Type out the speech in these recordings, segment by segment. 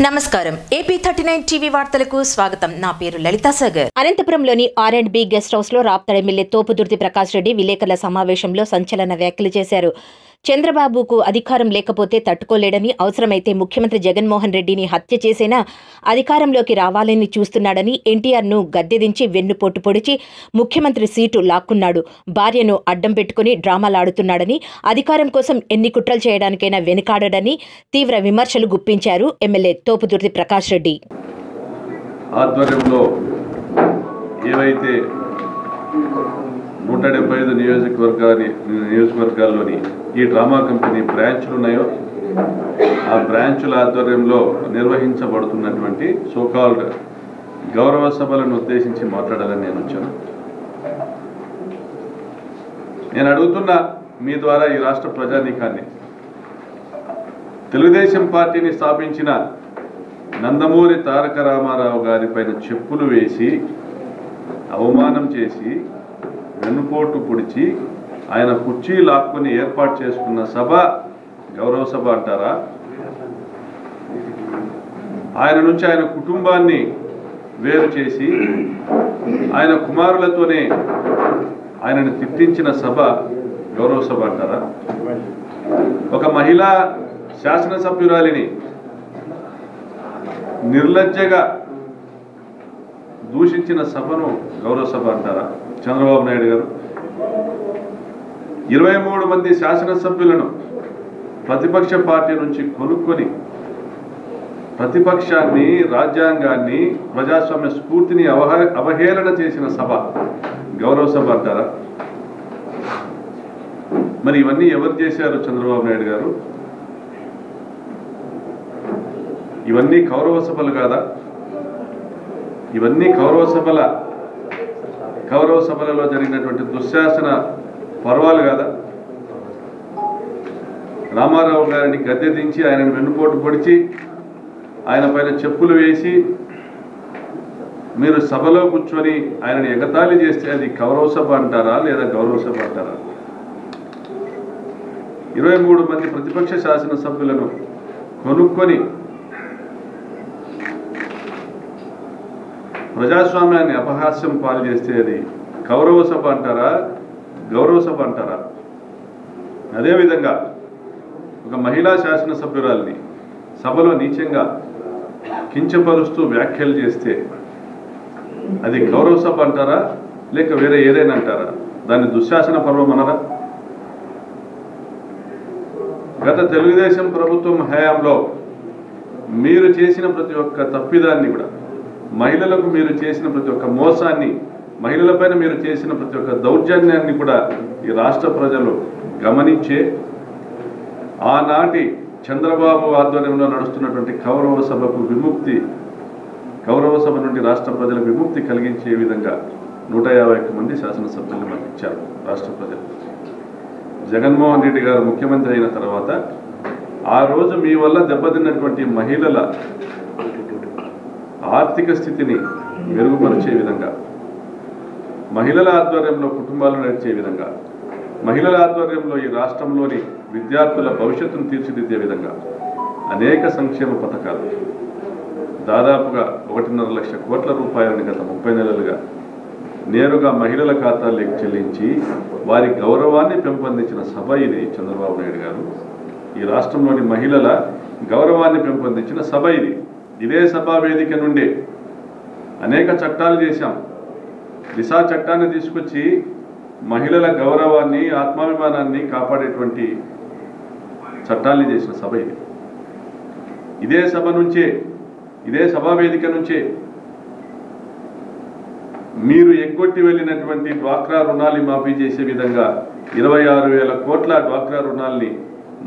నమస్కారం AP39 TV వార్తలకు స్వాగతం. నా పేరు లలితా సాగర్. అనంతపురంలోని R&B గెస్ట్ హౌస్ లో రాప్తాడు ఎమ్మెల్యే తోపుదుర్తి ప్రకాష్ రెడ్డి విలేకరుల సమావేశంలో సంచలన వ్యాఖ్యలు చేశారు. చంద్రబాబుకు అధికారం లేకపోతే తట్టుకోలేడని, అవసరమైతే ముఖ్యమంత్రి జగన్మోహన్ రెడ్డిని హత్య చేసేనా అధికారంలోకి రావాలని చూస్తున్నాడని, ఎన్టీఆర్ను గద్దెదించి వెన్నుపోటు పొడిచి ముఖ్యమంత్రి సీటు లాక్కున్నాడు, భార్యను అడ్డం పెట్టుకుని డ్రామాలాడుతున్నాడని, అధికారం కోసం ఎన్ని కుట్రలు చేయడానికైనా వెనుకాడడని తీవ్ర విమర్శలు గుప్పించారు ఎమ్మెల్యే తోపుదుర్తి ప్రకాష్ రెడ్డి. ఆధ్వర్యంలో ఏవైతే 175 నియోజకవర్గాల్లోని ఈ డ్రామా కంపెనీ బ్రాంచ్లు ఉన్నాయో ఆ బ్రాంచుల ఆధ్వర్యంలో నిర్వహించబడుతున్నటువంటి సోకాల్డ్ గౌరవ సభలను ఉద్దేశించి మాట్లాడాలని నేను వచ్చాను. నేను అడుగుతున్న మీ ద్వారా ఈ రాష్ట్ర ప్రజానీకాన్ని, తెలుగుదేశం పార్టీని స్థాపించిన నందమూరి తారక రామారావు గారి పైన చెప్పులు వేసి అవమానం చేసి వెన్నుపోటు పొడిచి ఆయన కుర్చీ లాక్కుని ఏర్పాటు చేసుకున్న సభ గౌరవ సభ అంటారా? ఆయన నుంచి ఆయన కుటుంబాన్ని వేరు చేసి ఆయన కుమారులతోనే ఆయనను తిట్టించిన సభ గౌరవ సభ అంటారా? ఒక మహిళా శాసనసభ్యురాలిని నిర్లజ్జగా దూషించిన సభను గౌరవ సభ అంటారా? చంద్రబాబు నాయుడు గారు 23 మంది శాసనసభ్యులను ప్రతిపక్ష పార్టీ నుంచి కొనుక్కొని ప్రతిపక్షాన్ని, రాజ్యాంగాన్ని, ప్రజాస్వామ్య స్ఫూర్తిని అవహేళన చేసిన సభ గౌరవ సభ అంటారా? మరి ఇవన్నీ ఎవరు చేశారు? చంద్రబాబు నాయుడు గారు. ఇవన్నీ కౌరవ సభలు కాదా? ఇవన్నీ కౌరవ సభలలో జరిగినటువంటి దుశ్శాసన పర్వాలు కాదా? రామారావు గారిని గద్దె దించి ఆయనను వెన్నుపోటు పొడిచి ఆయన పైన చెప్పులు వేసి మీరు సభలో కూర్చొని ఆయనని ఎగతాళి చేస్తే అది కౌరవ సభ అంటారా లేదా గౌరవ సభ అంటారా? 23 మంది ప్రతిపక్ష శాసనసభ్యులను కొనుక్కొని ప్రజాస్వామ్యాన్ని అపహాస్యం పాలు చేస్తే అది కౌరవ సభ అంటారా గౌరవ సభ అంటారా? అదేవిధంగా ఒక మహిళా శాసనసభ్యురాల్ని సభలో నీచంగా కించపరుస్తూ వ్యాఖ్యలు చేస్తే అది గౌరవ సభ అంటారా లేక వేరే ఏదైనా అంటారా? దాన్ని దుశ్శాసన పర్వం అనరా? గత తెలుగుదేశం ప్రభుత్వం హయాంలో మీరు చేసిన ప్రతి ఒక్క తప్పిదాన్ని కూడా, మహిళలకు మీరు చేసిన ప్రతి ఒక్క మోసాన్ని, మహిళలపైన మీరు చేసిన ప్రతి ఒక్క దౌర్జన్యాన్ని కూడా ఈ రాష్ట్ర ప్రజలు గమనించే ఆనాటి చంద్రబాబు ఆధ్వర్యంలో నడుస్తున్నటువంటి కౌరవ సభ నుండి రాష్ట్ర ప్రజలకు విముక్తి కలిగించే విధంగా 151 మంది శాసనసభ్యులను మనకు ఇచ్చారు రాష్ట్ర ప్రజలు. జగన్మోహన్ రెడ్డి గారు ముఖ్యమంత్రి అయిన తర్వాత ఆ రోజు మీ వల్ల దెబ్బతిన్నటువంటి మహిళల ఆర్థిక స్థితిని మెరుగుపరిచే విధంగా, మహిళల ఆధ్వర్యంలో కుటుంబాలు నడిచే విధంగా, మహిళల ఆధ్వర్యంలో ఈ రాష్ట్రంలోని విద్యార్థుల భవిష్యత్తును తీర్చిదిద్దే విధంగా అనేక సంక్షేమ పథకాలు దాదాపుగా 1.5 లక్ష కోట్ల రూపాయలని గత 30 నెలలుగా నేరుగా మహిళల ఖాతాల్లోకి చెల్లించి వారి గౌరవాన్ని పెంపొందించిన సభ ఇది చంద్రబాబు నాయుడు గారు. ఈ రాష్ట్రంలోని మహిళల గౌరవాన్ని పెంపొందించిన సభ ఇది. ఇదే సభా వేదిక నుండి అనేక చట్టాలు చేశాం. దిశా చట్టాన్ని తీసుకొచ్చి మహిళల గౌరవాన్ని, ఆత్మాభిమానాన్ని కాపాడేటువంటి చట్టాన్ని చేసిన సభ ఇది. ఇదే సభా వేదిక నుంచే మీరు ఎగ్గొట్టి వెళ్ళినటువంటి డ్వాక్రా రుణాల్ని మాఫీ చేసే విధంగా 26,000 కోట్ల డ్వాక్రా రుణాల్ని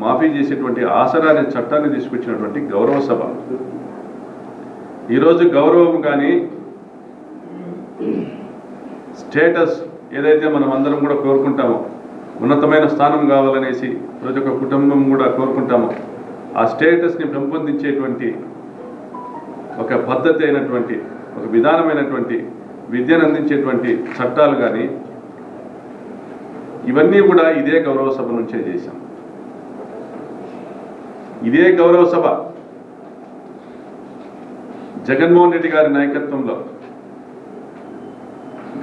మాఫీ చేసేటువంటి ఆసరా అనే చట్టాన్ని తీసుకొచ్చినటువంటి గౌరవ సభ. ఈరోజు గౌరవం కానీ స్టేటస్ ఏదైతే మనం అందరం కూడా కోరుకుంటామో, ఉన్నతమైన స్థానం కావాలనేసి ప్రతి ఒక్క కుటుంబం కూడా కోరుకుంటామో, ఆ స్టేటస్ని పెంపొందించేటువంటి ఒక పద్ధతి అయినటువంటి, ఒక విధానమైనటువంటి విద్యను అందించేటువంటి చట్టాలు కానీ ఇవన్నీ కూడా ఇదే గౌరవ సభ నుంచే చేశాం. ఇదే గౌరవ సభ జగన్మోహన్ రెడ్డి గారి నాయకత్వంలో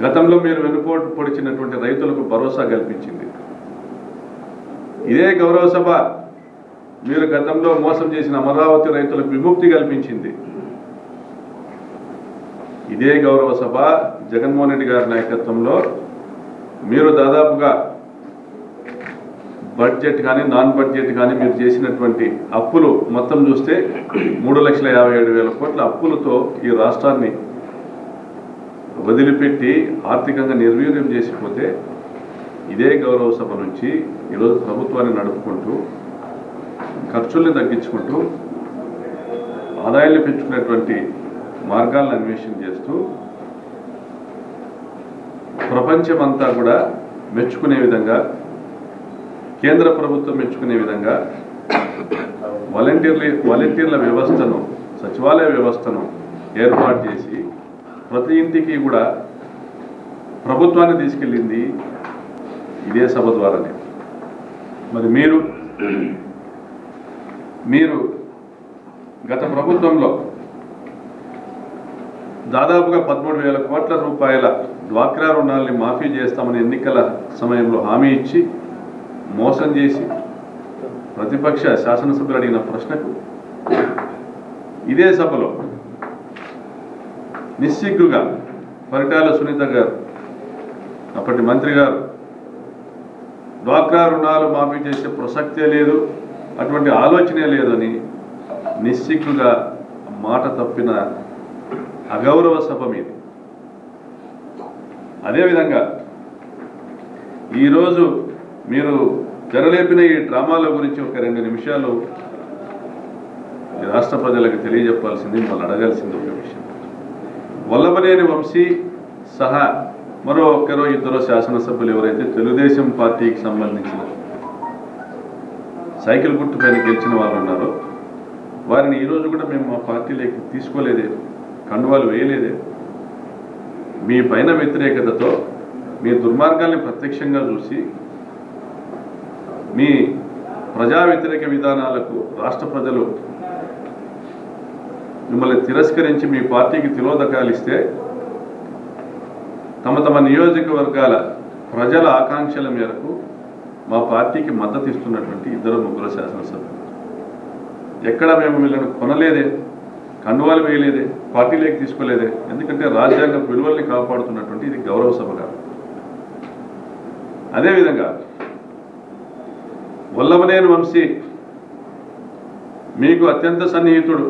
గతంలో మీరు వెనుకోటు పొడిచినటువంటి రైతులకు భరోసా కల్పించింది. ఇదే గౌరవ సభ మీరు గతంలో మోసం చేసిన అమరావతి రైతులకు విముక్తి కల్పించింది. ఇదే గౌరవ సభ జగన్మోహన్ రెడ్డి గారి నాయకత్వంలో మీరు దాదాపుగా బడ్జెట్ కానీ నాన్ బడ్జెట్ కానీ మీరు చేసినటువంటి అప్పులు మొత్తం చూస్తే 3,57,000 కోట్ల అప్పులతో ఈ రాష్ట్రాన్ని వదిలిపెట్టి ఆర్థికంగా నిర్వీర్యం చేసిపోతే ఇదే గౌరవ సభ నుంచి ఈరోజు ప్రభుత్వాన్ని నడుపుకుంటూ ఖర్చుల్ని తగ్గించుకుంటూ ఆదాయాన్ని పెంచుకునేటువంటి మార్గాలను అన్వేషణ చేస్తూ ప్రపంచమంతా కూడా మెచ్చుకునే విధంగా, కేంద్ర ప్రభుత్వం మెచ్చుకునే విధంగా వాలంటీర్ల వ్యవస్థను, సచివాలయ వ్యవస్థను ఏర్పాటు చేసి ప్రతి ఇంటికి కూడా ప్రభుత్వాన్ని తీసుకెళ్ళింది ఇదే సభ ద్వారానే. మరి మీరు గత ప్రభుత్వంలో దాదాపుగా 13,000 కోట్ల రూపాయల డ్వాక్రా రుణాలని మాఫీ చేస్తామని ఎన్నికల సమయంలో హామీ ఇచ్చి మోసం చేసి ప్రతిపక్ష శాసనసభ్యులు అడిగిన ప్రశ్నకు ఇదే సభలో నిస్సిగ్గుగా పరిటాల సునీత గారు, అప్పటి మంత్రి గారు, డ్వాక్రా రుణాలు మాఫీ చేసే ప్రసక్తే లేదు, అటువంటి ఆలోచనే లేదని నిస్సిగ్గుగా మాట తప్పిన అగౌరవ సభ మీది. అదేవిధంగా ఈరోజు మీరు తెరలేపిన ఈ డ్రామాల గురించి ఒక 2 నిమిషాలు రాష్ట్ర ప్రజలకు తెలియజెప్పాల్సింది, మిమ్మల్ని అడగాల్సింది ఒక విషయం. వల్లభనేని వంశీ సహా మరో 1-2 శాసనసభ్యులు ఎవరైతే తెలుగుదేశం పార్టీకి సంబంధించిన సైకిల్ గుర్తు పైన గెలిచిన వాళ్ళు ఉన్నారో వారిని ఈరోజు కూడా మేము మా పార్టీలోకి తీసుకోలేదే, కండువాలు వేయలేదే. మీ పైన వ్యతిరేకతతో, మీ దుర్మార్గాల్ని ప్రత్యక్షంగా చూసి, మీ ప్రజా వ్యతిరేక విధానాలకు రాష్ట్ర ప్రజలు మిమ్మల్ని తిరస్కరించి మీ పార్టీకి తిలోదకాలు ఇస్తే తమ నియోజకవర్గాల ప్రజల ఆకాంక్షల మేరకు మా పార్టీకి మద్దతు ఇస్తున్నటువంటి 2-3 శాసనసభ్యులు ఎక్కడ మేము వీళ్ళని కొనలేదే, కండువాలు వేయలేదే, పార్టీలోకి తీసుకోలేదే. ఎందుకంటే రాజ్యాంగ విలువల్ని కాపాడుతున్నటువంటి ఇది గౌరవ సభ కాదు. అదేవిధంగా వల్లభనేని వంశీ మీకు అత్యంత సన్నిహితుడు,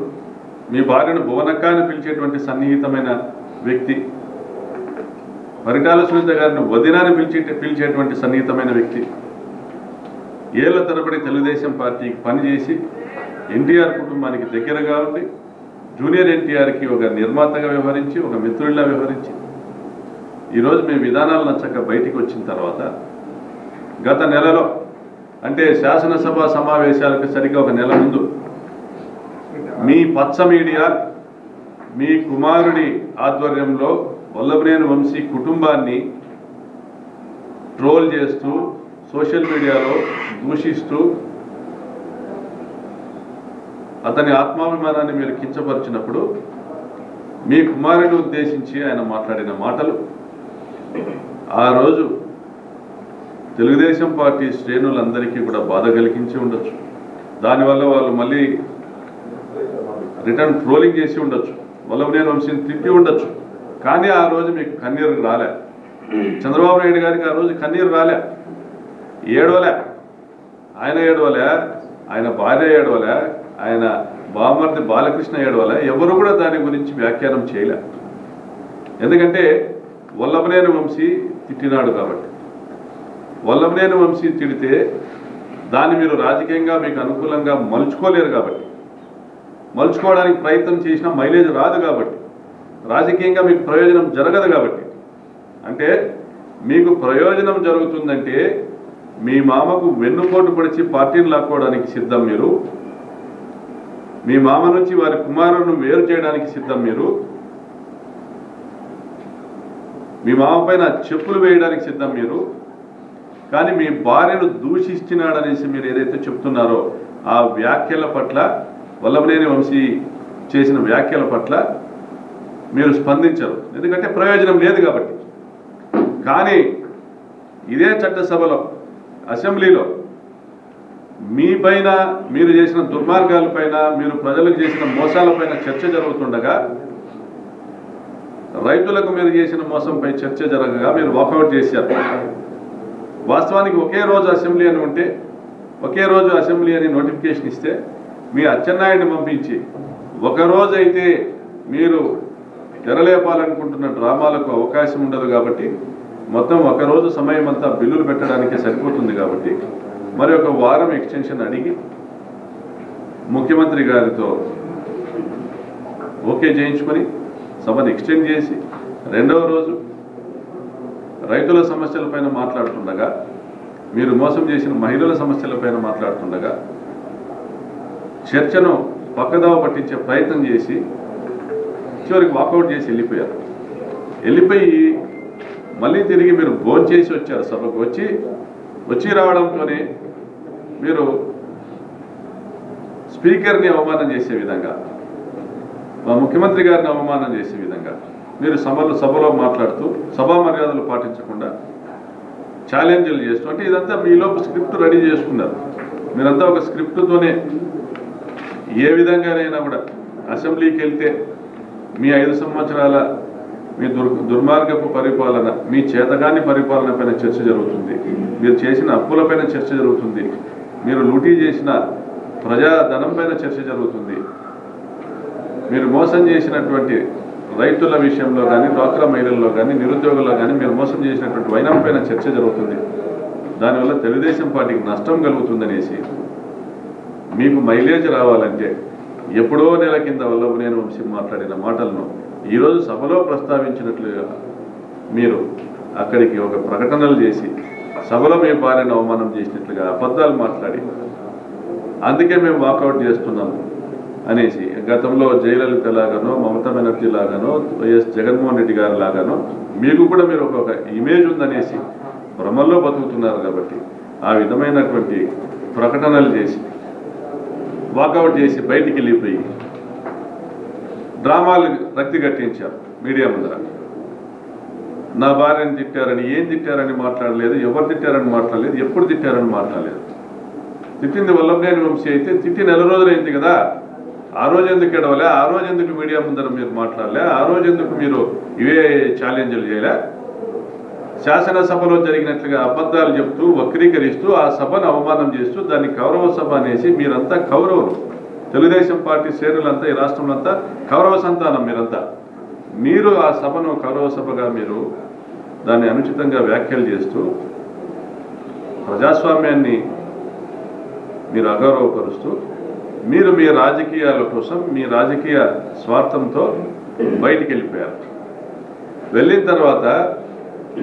మీ భార్యను భువనక్క అని పిలిచేటువంటి సన్నిహితమైన వ్యక్తి, పరిటాల సునీత గారిని వదినాన్ని పిలిచేటువంటి సన్నిహితమైన వ్యక్తి, ఏళ్ల తరబడి తెలుగుదేశం పార్టీకి పనిచేసి ఎన్టీఆర్ కుటుంబానికి దగ్గరగా ఉండి జూనియర్ ఎన్టీఆర్కి ఒక నిర్మాతగా వ్యవహరించి, ఒక మిత్రుడిలా వ్యవహరించి ఈరోజు మీ విధానాలు నచ్చక బయటికి వచ్చిన తర్వాత గత నెలలో, అంటే శాసనసభ సమావేశాలకు సరిగ్గా 1 నెల ముందు మీ పచ్చ మీడియా మీ కుమారుడి ఆధ్వర్యంలో వల్లభనేని వంశీ కుటుంబాన్ని ట్రోల్ చేస్తూ సోషల్ మీడియాలో దూషిస్తూ అతని ఆత్మాభిమానాన్ని మీరు కించపరిచినప్పుడు మీ కుమారుడిని ఉద్దేశించి ఆయన మాట్లాడిన మాటలు ఆ రోజు తెలుగుదేశం పార్టీ శ్రేణులందరికీ కూడా బాధ కలిగించి ఉండొచ్చు. దానివల్ల వాళ్ళు మళ్ళీ రిటర్న్ ట్రోలింగ్ చేసి ఉండొచ్చు, వల్లభనేని వంశీని తిట్టి ఉండొచ్చు. కానీ ఆ రోజు మీకు కన్నీరు రాలే. చంద్రబాబు నాయుడు గారికి ఆ రోజు కన్నీరు రాలే, ఏడవలే. ఆయన ఏడవలే, ఆయన భార్య ఏడవలే, ఆయన బామర్ది బాలకృష్ణ ఏడవలే. ఎవరు కూడా దాని గురించి వ్యాఖ్యానం చేయలే. ఎందుకంటే వల్లభనేని వంశీ తిట్టినాడు కాబట్టి. వల్లభనేని వంశీ తిడితే దాన్ని మీరు రాజకీయంగా మీకు అనుకూలంగా మలుచుకోలేరు కాబట్టి, మలుచుకోవడానికి ప్రయత్నం చేసినా మైలేజ్ రాదు కాబట్టి, రాజకీయంగా మీకు ప్రయోజనం జరగదు కాబట్టి. అంటే మీకు ప్రయోజనం జరుగుతుందంటే మీ మామకు వెన్నుపోటు పొడిచి పార్టీని లాక్కోవడానికి సిద్ధం మీరు, మీ మామ నుంచి వారి కుమారులను వేరు చేయడానికి సిద్ధం మీరు, మీ మామ పైన చెప్పులు వేయడానికి సిద్ధం మీరు. కానీ మీ భార్యను దూషిస్తున్నాడనేసి మీరు ఏదైతే చెప్తున్నారో ఆ వ్యాఖ్యల పట్ల, వల్లభనేని వంశీ చేసిన వ్యాఖ్యల పట్ల మీరు స్పందించరు, ఎందుకంటే ప్రయోజనం లేదు కాబట్టి. కానీ ఇదే చట్టసభలో అసెంబ్లీలో మీ పైన, మీరు చేసిన దుర్మార్గాలపైన, మీరు ప్రజలకు చేసిన మోసాలపైన చర్చ జరుగుతుండగా, రైతులకు మీరు చేసిన మోసంపై చర్చ జరగగా మీరు వాకౌట్ చేశారు. వాస్తవానికి ఒకే రోజు అసెంబ్లీ అని ఉంటే, ఒకే రోజు అసెంబ్లీ అని నోటిఫికేషన్ ఇస్తే మీ అచ్చెన్నాయుడిని పంపించి ఒకరోజు అయితే మీరు తెరలేపాలనుకుంటున్న డ్రామాలకు అవకాశం ఉండదు కాబట్టి మొత్తం ఒకరోజు సమయం అంతా బిల్లులు పెట్టడానికే సరిపోతుంది కాబట్టి మరి ఒక వారం ఎక్స్టెన్షన్ అడిగి ముఖ్యమంత్రి గారితో ఓకే చేయించుకొని సభను ఎక్స్టెండ్ చేసి రెండవ రోజు రైతుల సమస్యలపైన మాట్లాడుతుండగా, మీరు మోసం చేసిన మహిళల సమస్యలపైన మాట్లాడుతుండగా చర్చను పక్కదావ పట్టించే ప్రయత్నం చేసి చివరికి వాకౌట్ చేసి వెళ్ళిపోయి మళ్ళీ తిరిగి మీరు భోజనం చేసి వచ్చారు. సభకు వచ్చి రావడంతోనే మీరు స్పీకర్ని అవమానం చేసే విధంగా, మా ముఖ్యమంత్రి గారిని అవమానం చేసే విధంగా మీరు సభలో మాట్లాడుతూ సభా మర్యాదలు పాటించకుండా ఛాలెంజ్లు చేస్తూ, అంటే ఇదంతా మీలోపు స్క్రిప్ట్ రెడీ చేసుకున్నారు. మీరంతా ఒక స్క్రిప్ట్తోనే ఏ విధంగానైనా కూడా అసెంబ్లీకి వెళ్తే మీ 5 సంవత్సరాల మీ దుర్మార్గపు పరిపాలన, మీ చేతగాని పరిపాలన పైన చర్చ జరుగుతుంది, మీరు చేసిన అప్పులపైన చర్చ జరుగుతుంది, మీరు లూటీ చేసిన ప్రజాధనం పైన చర్చ జరుగుతుంది, మీరు మోసం చేసినటువంటి రైతుల విషయంలో కానీ, డ్వాక్రా మహిళల్లో కానీ, నిరుద్యోగుల్లో కానీ మీరు మోసం చేసినటువంటి వైనం పైన చర్చ జరుగుతుంది. దానివల్ల తెలుగుదేశం పార్టీకి నష్టం కలుగుతుందనేసి, మీకు మైలేజ్ రావాలంటే ఎప్పుడో నెల కింద వల్లభనేని వంశీ మాట్లాడిన మాటలను ఈరోజు సభలో ప్రస్తావించినట్లుగా మీరు అక్కడికి ఒక ప్రకటనలు చేసి సభలో మీ భార్యను అవమానం చేసినట్లుగా అబద్ధాలు మాట్లాడి, అందుకే మేము వాకౌట్ చేస్తున్నాము అనేసి, గతంలో జయలలిత లాగానో, మమతా బెనర్జీ లాగానో, వైఎస్ జగన్మోహన్ రెడ్డి గారి లాగానో మీకు కూడా మీరు ఒక ఇమేజ్ ఉందనేసి భ్రమల్లో బతుకుతున్నారు. కాబట్టి ఆ విధమైనటువంటి ప్రకటనలు చేసి వాకౌట్ చేసి బయటికి వెళ్ళిపోయి డ్రామాలు రక్తి కట్టించారు మీడియా ముందర. నా భార్యను తిట్టారని, ఏం తిట్టారని మాట్లాడలేదు, ఎవరు తిట్టారని మాట్లాడలేదు, ఎప్పుడు తిట్టారని మాట్లాడలేదు. తిట్టింది వల్లభనేని వంశీ అయితే తిట్టి నెల రోజులైంది కదా, ఆ రోజు ఎందుకు ఎడవలే, ఆ రోజు ఎందుకు మీడియా ముందర మీరు మాట్లాడలే, ఆ రోజు ఎందుకు మీరు ఇవే ఛాలెంజ్లు చేయలే, శాసనసభలో జరిగినట్లుగా అబద్ధాలు చెప్తూ వక్రీకరిస్తూ ఆ సభను అవమానం చేస్తూ దాన్ని కౌరవ సభ అనేసి, మీరంతా కౌరవులు, తెలుగుదేశం పార్టీ శ్రేణులంతా ఈ రాష్ట్రంలో అంతా కౌరవ సంతానం మీరంతా, మీరు ఆ సభను కౌరవ సభగా మీరు దాన్ని అనుచితంగా వ్యాఖ్యలు చేస్తూ ప్రజాస్వామ్యాన్ని మీరు అగౌరవపరుస్తూ మీరు మీ రాజకీయాల కోసం, మీ రాజకీయ స్వార్థంతో బయటికి వెళ్ళిపోయారు. వెళ్ళిన తర్వాత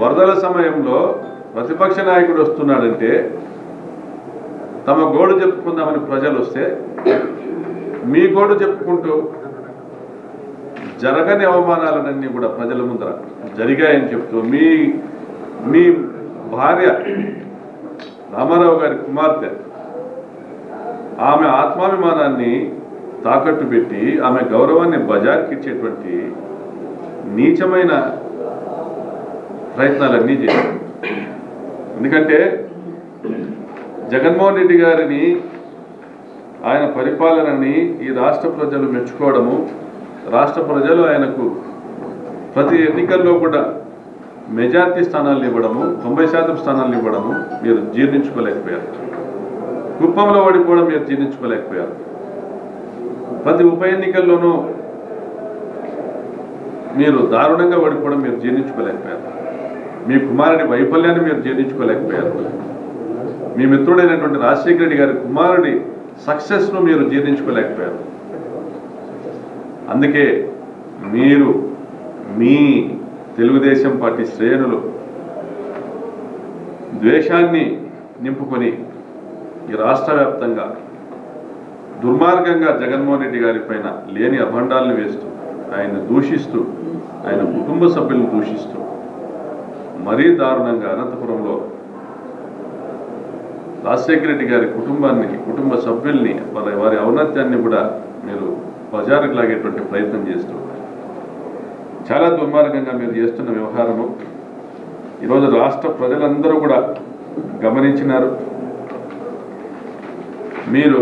వరదల సమయంలో ప్రతిపక్ష నాయకుడు వస్తున్నాడంటే తమ గోడు చెప్పుకుందామని ప్రజలు వస్తే మీ గోడు చెప్పుకుంటూ జరగని అవమానాలన్నీ కూడా ప్రజల ముందర జరిగాయని చెప్తూ మీ భార్య రామారావు గారి కుమార్తె ఆమె ఆత్మాభిమానాన్ని తాకట్టు పెట్టి ఆమె గౌరవాన్ని బజార్కిచ్చేటువంటి నీచమైన ప్రయత్నాలన్నీ చేశారు. ఎందుకంటే జగన్మోహన్ రెడ్డి గారిని, ఆయన పరిపాలనని ఈ రాష్ట్ర ప్రజలు మెచ్చుకోవడము, రాష్ట్ర ప్రజలు ఆయనకు ప్రతి ఎన్నికల్లో కూడా మెజార్టీ స్థానాలను ఇవ్వడము, 90% స్థానాలను ఇవ్వడము మీరు జీర్ణించుకోలేకపోయారు. కుప్పంలో ఓడిపోవడం మీరు జీర్ణించుకోలేకపోయారు. ప్రతి ఉప ఎన్నికల్లోనూ మీరు దారుణంగా ఓడిపోవడం మీరు జీర్ణించుకోలేకపోయారు. మీ కుమారుడి వైఫల్యాన్ని మీరు జీర్ణించుకోలేకపోయారు. మీ మిత్రుడైనటువంటి రాజశేఖర రెడ్డి గారి కుమారుడి సక్సెస్ను మీరు జీర్ణించుకోలేకపోయారు. అందుకే మీరు మీ తెలుగుదేశం పార్టీ శ్రేణులు ద్వేషాన్ని నింపుకొని ఈ రాష్ట్ర వ్యాప్తంగా దుర్మార్గంగా జగన్మోహన్ రెడ్డి గారి పైన లేని అభండాలను వేస్తూ, ఆయన దూషిస్తూ, ఆయన కుటుంబ సభ్యులను దూషిస్తూ మరీ దారుణంగా అనంతపురంలో రాజశేఖర రెడ్డి గారి కుటుంబాన్ని, కుటుంబ సభ్యుల్ని, వారి ఔన్నత్యాన్ని కూడా మీరు బజారుకు లాగేటువంటి ప్రయత్నం చేస్తూ చాలా దుర్మార్గంగా మీరు చేస్తున్న వ్యవహారము ఈరోజు రాష్ట్ర ప్రజలందరూ కూడా గమనించినారు. మీరు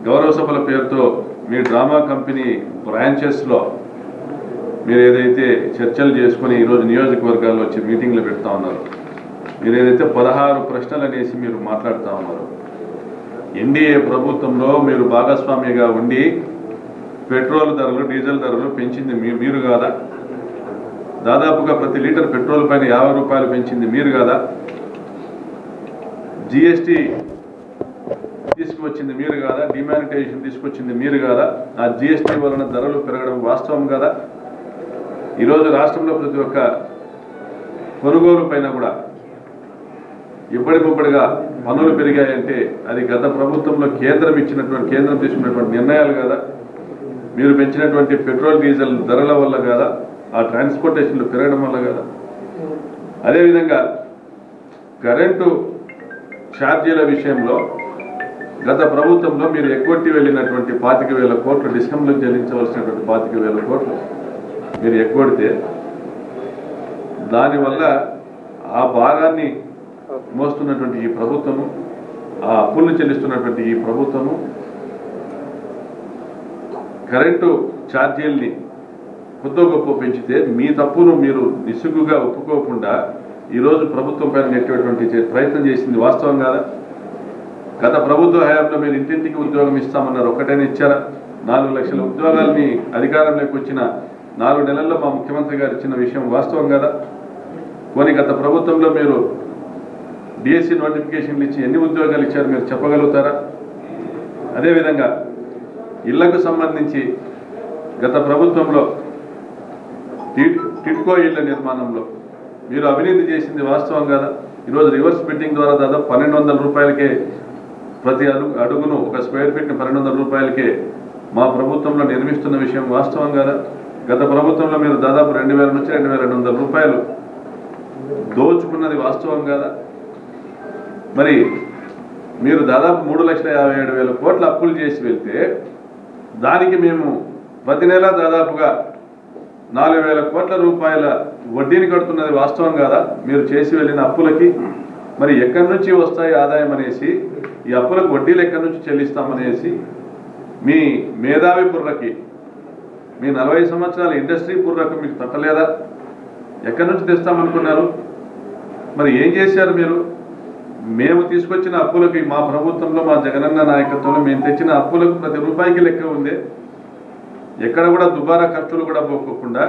గౌరవ సభల పేరుతో మీ డ్రామా కంపెనీ బ్రాంచెస్లో మీరు ఏదైతే చర్చలు చేసుకుని ఈరోజు నియోజకవర్గాల్లో వచ్చి మీటింగ్లు పెడతా ఉన్నారు, మీరు ఏదైతే 16 ప్రశ్నలు అనేసి మీరు మాట్లాడుతూ ఉన్నారు, ఎన్డీఏ ప్రభుత్వంలో మీరు భాగస్వామిగా ఉండి పెట్రోల్ ధరలు డీజిల్ ధరలు పెంచింది మీరు కాదా? దాదాపుగా ప్రతి లీటర్ పెట్రోల్ పైన 50 రూపాయలు పెంచింది మీరు కాదా? జిఎస్టీ తీసుకువచ్చింది మీరు కాదా? డిమానిటైజేషన్ తీసుకొచ్చింది మీరు కాదా? ఆ జిఎస్టీ వలన ధరలు పెరగడం వాస్తవం కాదా? ఈరోజు రాష్ట్రంలో ప్రతి ఒక్క కొనుగోలు పైన కూడా ఇప్పటికిప్పటిగా పన్నులు పెరిగాయంటే అది గత ప్రభుత్వంలో కేంద్రం తీసుకున్నటువంటి నిర్ణయాలు కాదా? మీరు పెంచినటువంటి పెట్రోల్ డీజిల్ ధరల వల్ల కాదా? ఆ ట్రాన్స్పోర్టేషన్లు పెరగడం వల్ల కాదా? అదేవిధంగా కరెంటు ఛార్జీల విషయంలో గత ప్రభుత్వంలో మీరు ఎగ్గొట్టి వెళ్ళినటువంటి 25,000 కోట్లు డిస్కంలకు చెల్లించవలసినటువంటి 25,000 కోట్లు మీరు ఎగ్గొడితే దానివల్ల ఆ భారాన్ని మోస్తున్నటువంటి ఈ ప్రభుత్వము, ఆ అప్పులను చెల్లిస్తున్నటువంటి ఈ ప్రభుత్వము కరెంటు ఛార్జీల్ని కొద్దో గొప్ప పెంచితే మీ తప్పును మీరు నిస్సిగ్గుగా ఒప్పుకోకుండా ఈరోజు ప్రభుత్వం పైన నెట్టేటువంటి ప్రయత్నం చేసింది వాస్తవం కాదా? గత ప్రభుత్వ హయాంలో మీరు ఇంటింటికి ఉద్యోగం ఇస్తామన్నారు, ఒకటైనా ఇచ్చారా? 4 లక్షల ఉద్యోగాల్ని అధికారంలోకి వచ్చిన 4 నెలల్లో మా ముఖ్యమంత్రి గారు ఇచ్చిన విషయం వాస్తవం కదా? కొన్ని గత ప్రభుత్వంలో మీరు డిఎస్సి నోటిఫికేషన్లు ఇచ్చి ఎన్ని ఉద్యోగాలు ఇచ్చారు మీరు చెప్పగలుగుతారా? అదేవిధంగా ఇళ్లకు సంబంధించి గత ప్రభుత్వంలో టిడ్కో ఇళ్ల నిర్మాణంలో మీరు అవినీతి చేసింది వాస్తవం కదా? ఈరోజు రివర్స్ బిడ్డింగ్ ద్వారా దాదాపు 1,200 రూపాయలకే ప్రతి అడుగును ఒక స్క్వేర్ ఫీట్ని 1,200 రూపాయలకే మా ప్రభుత్వంలో నిర్మిస్తున్న విషయం వాస్తవం కదా? గత ప్రభుత్వంలో మీరు దాదాపు 2,000 నుంచి 2,200 రూపాయలు దోచుకున్నది వాస్తవం కదా? మరి మీరు దాదాపు 3,57,000 కోట్ల అప్పులు చేసి వెళ్తే దానికి మేము ప్రతి నెల దాదాపుగా 4,000 కోట్ల రూపాయల వడ్డీని కడుతున్నది వాస్తవం కాదా? మీరు చేసి వెళ్ళిన అప్పులకి మరి ఎక్కడి నుంచి వస్తాయి ఆదాయం అనేసి, ఈ అప్పులకు వడ్డీలు ఎక్కడి నుంచి చెల్లిస్తామనేసి మీ మేధావి బుర్రకి, మీ 40 సంవత్సరాల ఇండస్ట్రీ బుర్రకు మీకు తట్టలేదా? ఎక్కడి నుంచి తెస్తామనుకున్నారు? మరి ఏం చేశారు మీరు? మేము తీసుకొచ్చిన అప్పులకి మా ప్రభుత్వంలో మా జగనన్న నాయకత్వంలో మేము తెచ్చిన అప్పులకు ప్రతి రూపాయికి లెక్క ఉంది. ఎక్కడ కూడా దుబారా ఖర్చులు కూడా పోకుండా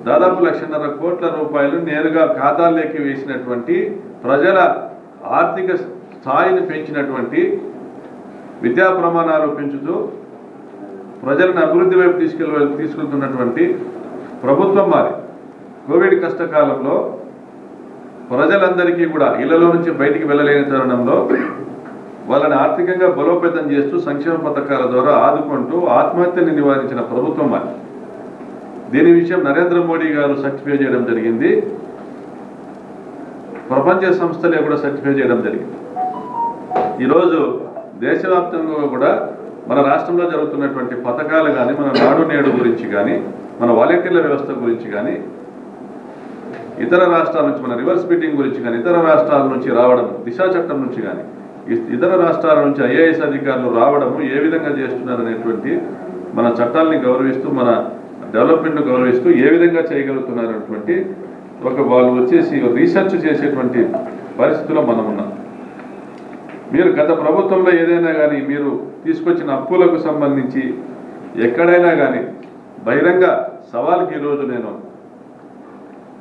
దాదాపు 1,50,000 కోట్ల రూపాయలు నేరుగా ఖాతాల్లోకి వేసినటువంటి, ప్రజల ఆర్థిక స్థాయిని పెంచినటువంటి, విద్యా ప్రమాణాలు పెంచుతూ ప్రజలను అభివృద్ధి వైపు తీసుకెళ్తున్నటువంటి ప్రభుత్వం మారి కోవిడ్ కష్టకాలంలో ప్రజలందరికీ కూడా ఇళ్లలో నుంచి బయటికి వెళ్ళలేని తరుణంలో వాళ్ళని ఆర్థికంగా బలోపేతం చేస్తూ సంక్షేమ పథకాల ద్వారా ఆదుకుంటూ ఆత్మహత్యని నివారించిన ప్రభుత్వం మారి. దీని విషయం నరేంద్ర మోడీ గారు సర్టిఫై చేయడం జరిగింది, ప్రపంచ సంస్థలే కూడా సర్టిఫై చేయడం జరిగింది. ఈరోజు దేశవ్యాప్తంగా కూడా మన రాష్ట్రంలో జరుగుతున్నటువంటి పథకాలు కానీ, మన నాడు నేడు గురించి కానీ, మన వాలంటీర్ల వ్యవస్థ గురించి కానీ, ఇతర రాష్ట్రాల నుంచి మన రివర్స్ బిడ్డింగ్ గురించి కానీ, ఇతర రాష్ట్రాల నుంచి రావడం, దిశా చట్టం నుంచి కానీ, ఇతర రాష్ట్రాల నుంచి ఐఏఎస్ అధికారులు రావడము ఏ విధంగా చేస్తున్నారనేటువంటి మన చట్టాలని గౌరవిస్తూ, మన డెవలప్మెంట్ను గౌరవిస్తూ ఏ విధంగా చేయగలుగుతున్నారనేటువంటి వాళ్ళు వచ్చేసి రీసెర్చ్ చేసేటువంటి పరిస్థితిలో మనం ఉన్నాం. మీరు గత ప్రభుత్వంలో ఏదైనా కానీ మీరు తీసుకొచ్చిన అప్పులకు సంబంధించి ఎక్కడైనా కానీ బహిరంగ సవాల్కి ఈరోజు నేను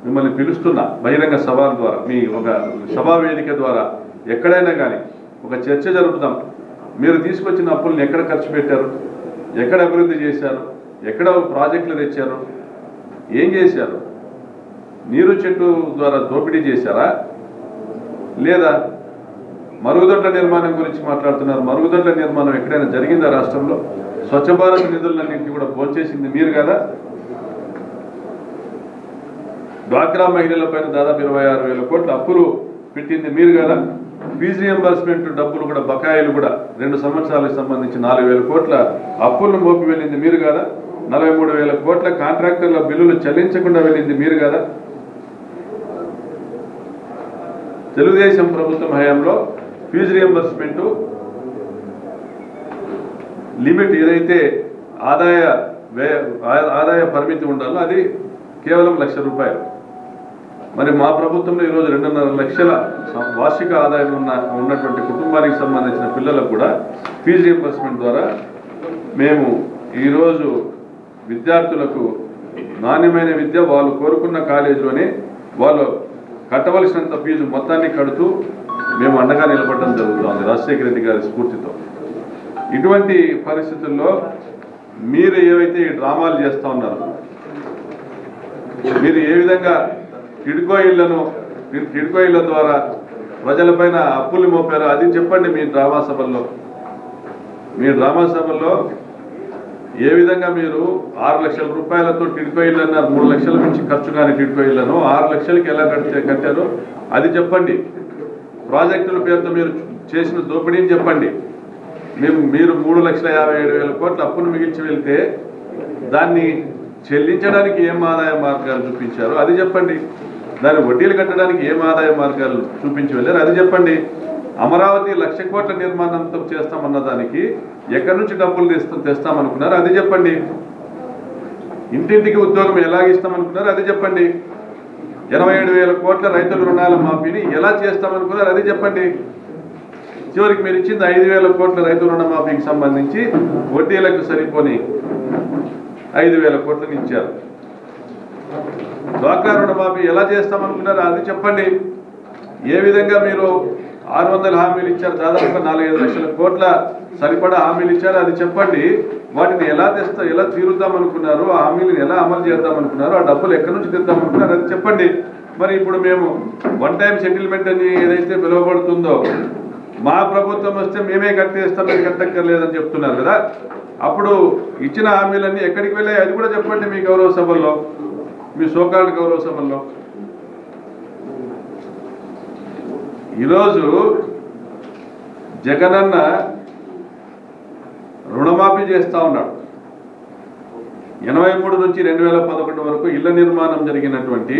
మిమ్మల్ని పిలుస్తున్నా, బహిరంగ సవాల్ ద్వారా మీ ఒక సభా వేదిక ద్వారా ఎక్కడైనా కానీ ఒక చర్చ జరుపుదాం. మీరు తీసుకొచ్చిన అప్పులను ఎక్కడ ఖర్చు పెట్టారు, ఎక్కడ అభివృద్ధి చేశారు, ఎక్కడ ప్రాజెక్టులు తెచ్చారు, ఏం చేశారు? నీరు చెట్టు ద్వారా దోపిడీ చేశారా, లేదా మరుగుదొడ్ల నిర్మాణం గురించి మాట్లాడుతున్నారు? మరుగుదొడ్ల నిర్మాణం ఎక్కడైనా జరిగిందా రాష్ట్రంలో? స్వచ్ఛ భారత్ నిధులన్నింటినీ కూడా భోంచేసింది మీరు కదా? డ్వాక్రా మహిళల పైన దాదాపు 26,000 కోట్ల అప్పులు పెట్టింది మీరు కదా? ఫీజు రియంబర్స్మెంట్ డబ్బులు కూడా బకాయిలు కూడా 2 సంవత్సరాలకు సంబంధించి 4,000 కోట్ల అప్పులను మోపి వెళ్ళింది మీరు కదా. 43,000 కోట్ల కాంట్రాక్టర్ల బిల్లులు చెల్లించకుండా వెళ్ళింది మీరు కదా. తెలుగుదేశం ప్రభుత్వం హయాంలో ఫీజు రియంబర్స్మెంట్ లిమిట్ ఏదైతే ఆదాయ పరిమితి ఉండాలో అది కేవలం ₹1,00,000. మరి మా ప్రభుత్వంలో ఈరోజు 2.5 లక్షల వార్షిక ఆదాయం ఉన్నటువంటి కుటుంబానికి సంబంధించిన పిల్లలకు కూడా ఫీజు రియంబర్స్మెంట్ ద్వారా మేము ఈరోజు విద్యార్థులకు నాణ్యమైన విద్య వాళ్ళు కోరుకున్న కాలేజీలోనే వాళ్ళు కట్టవలసినంత ఫీజు మొత్తాన్ని కడుతూ మేము అండగా నిలబడడం జరుగుతుంది రాజశేఖర రెడ్డి గారి స్ఫూర్తితో. ఇటువంటి పరిస్థితుల్లో మీరు ఏవైతే ఈ డ్రామాలు చేస్తూ ఉన్నారు, మీరు ఏ విధంగా టిడ్కో ఇళ్ల ద్వారా ప్రజలపైన అప్పులు మోపారో అది చెప్పండి. మీ డ్రామా సభల్లో ఏ విధంగా మీరు 6 లక్షల రూపాయలతో టిడ్కో ఇళ్ళు అన్నారు, 3 లక్షల నుంచి ఖర్చు కాని టిడ్కో ఇళ్లను 6 లక్షలకి ఎలా కట్టారో అది చెప్పండి. ప్రాజెక్టుల పేరుతో మీరు చేసిన దోపిడీని చెప్పండి. మీరు 3,57,000 కోట్ల అప్పును మిగిల్చి వెళ్తే దాన్ని చెల్లించడానికి ఏం ఆదాయ మార్గాలు చూపించారో అది చెప్పండి. దాని వడ్డీలు కట్టడానికి ఏం ఆదాయ మార్గాలు చూపించి వెళ్ళారు అది చెప్పండి. అమరావతి 1,00,000 కోట్ల నిర్మాణంతో చేస్తామన్న దానికి ఎక్కడి నుంచి డబ్బులు తెస్తామనుకున్నారు అది చెప్పండి. ఇంటింటికి ఉద్యోగం ఎలాగిస్తామనుకున్నారు అది చెప్పండి. 87,000 కోట్ల రైతుల రుణాల మాఫీని ఎలా చేస్తామనుకున్నారు అది చెప్పండి. చివరికి మీరు ఇచ్చింది 5,000 కోట్ల రైతు రుణమాఫీకి సంబంధించి వడ్డీలకు సరిపోని 5,000 కోట్లను ఇచ్చారు. డ్వాక్రా రుణమాఫీ ఎలా చేస్తామనుకున్నారు అది చెప్పండి. ఏ విధంగా మీరు 600 హామీలు ఇచ్చారు, దాదాపుగా 4-5 లక్షల కోట్ల సరిపడా హామీలు ఇచ్చారు అది చెప్పండి. వాటిని ఎలా తీరుద్దామనుకున్నారు, ఆ హామీలను ఎలా అమలు చేద్దామనుకున్నారు, ఆ డబ్బులు ఎక్కడి నుంచి తెద్దామనుకున్నారు అది చెప్పండి. మరి ఇప్పుడు మేము 1 టైం సెటిల్మెంట్ అని ఏదైతే పిలువబడుతుందో మా ప్రభుత్వం వస్తే మేమే కట్టేస్తాం, మీరు కట్టక్కర్లేదని చెప్తున్నారు కదా. అప్పుడు ఇచ్చిన హామీలన్నీ ఎక్కడికి వెళ్ళాయి అది కూడా చెప్పండి. మీ గౌరవ సభల్లో, మీ సోకాల్డ్ గౌరవ సభల్లో ఈరోజు జగనన్న రుణమాఫీ చేస్తూ ఉన్నాడు. 83 నుంచి 2011 వరకు ఇళ్ల నిర్మాణం జరిగినటువంటి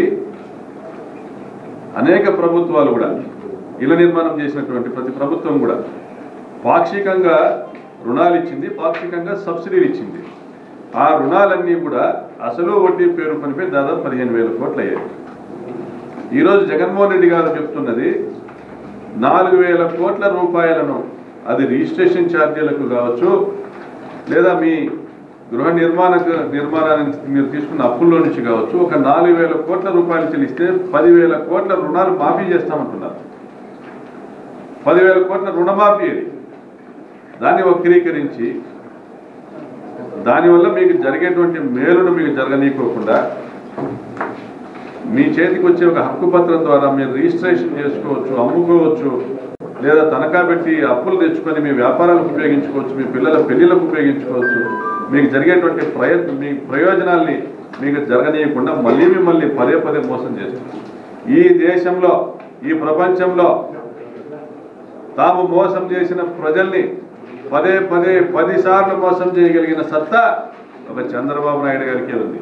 అనేక ప్రభుత్వాలు కూడా, ఇళ్ల నిర్మాణం చేసినటువంటి ప్రతి ప్రభుత్వం కూడా పాక్షికంగా రుణాలు ఇచ్చింది, పాక్షికంగా సబ్సిడీలు ఇచ్చింది. ఆ రుణాలన్నీ కూడా అసలు వడ్డీ పేరు పనిపై దాదాపు 15,000 కోట్లు అయ్యాయి. ఈరోజు జగన్మోహన్ రెడ్డి గారు చెప్తున్నది 4,000 కోట్ల రూపాయలను, అది రిజిస్ట్రేషన్ ఛార్జీలకు కావచ్చు, లేదా మీ గృహ నిర్మాణానికి మీరు తీసుకున్న అప్పుల్లో నుంచి కావచ్చు, ఒక 4,000 కోట్ల రూపాయలు చెల్లిస్తే 10,000 కోట్ల రుణాలు మాఫీ చేస్తామంటున్నారు. 10,000 కోట్ల రుణమాఫీ అది. దాన్ని వక్రీకరించి దానివల్ల మీకు జరిగేటువంటి మేలును మీకు జరగనీయకోకుండా మీ చేతికి వచ్చే ఒక హక్కు పత్రం ద్వారా మీరు రిజిస్ట్రేషన్ చేసుకోవచ్చు, అమ్ముకోవచ్చు, లేదా తనఖా పెట్టి అప్పులు తెచ్చుకొని మీ వ్యాపారాలకు ఉపయోగించుకోవచ్చు, మీ పిల్లల పెళ్లిలకు ఉపయోగించుకోవచ్చు. మీకు జరిగేటువంటి మీ ప్రయోజనాల్ని మీకు జరగనీయకుండా మిమ్మల్ని పదే పదే మోసం చేస్తుంది. ఈ దేశంలో, ఈ ప్రపంచంలో తాము మోసం చేసిన ప్రజల్ని పదే 10 సార్లు మోసం చేయగలిగిన సత్తా ఒక చంద్రబాబు నాయుడు గారికి ఉంది.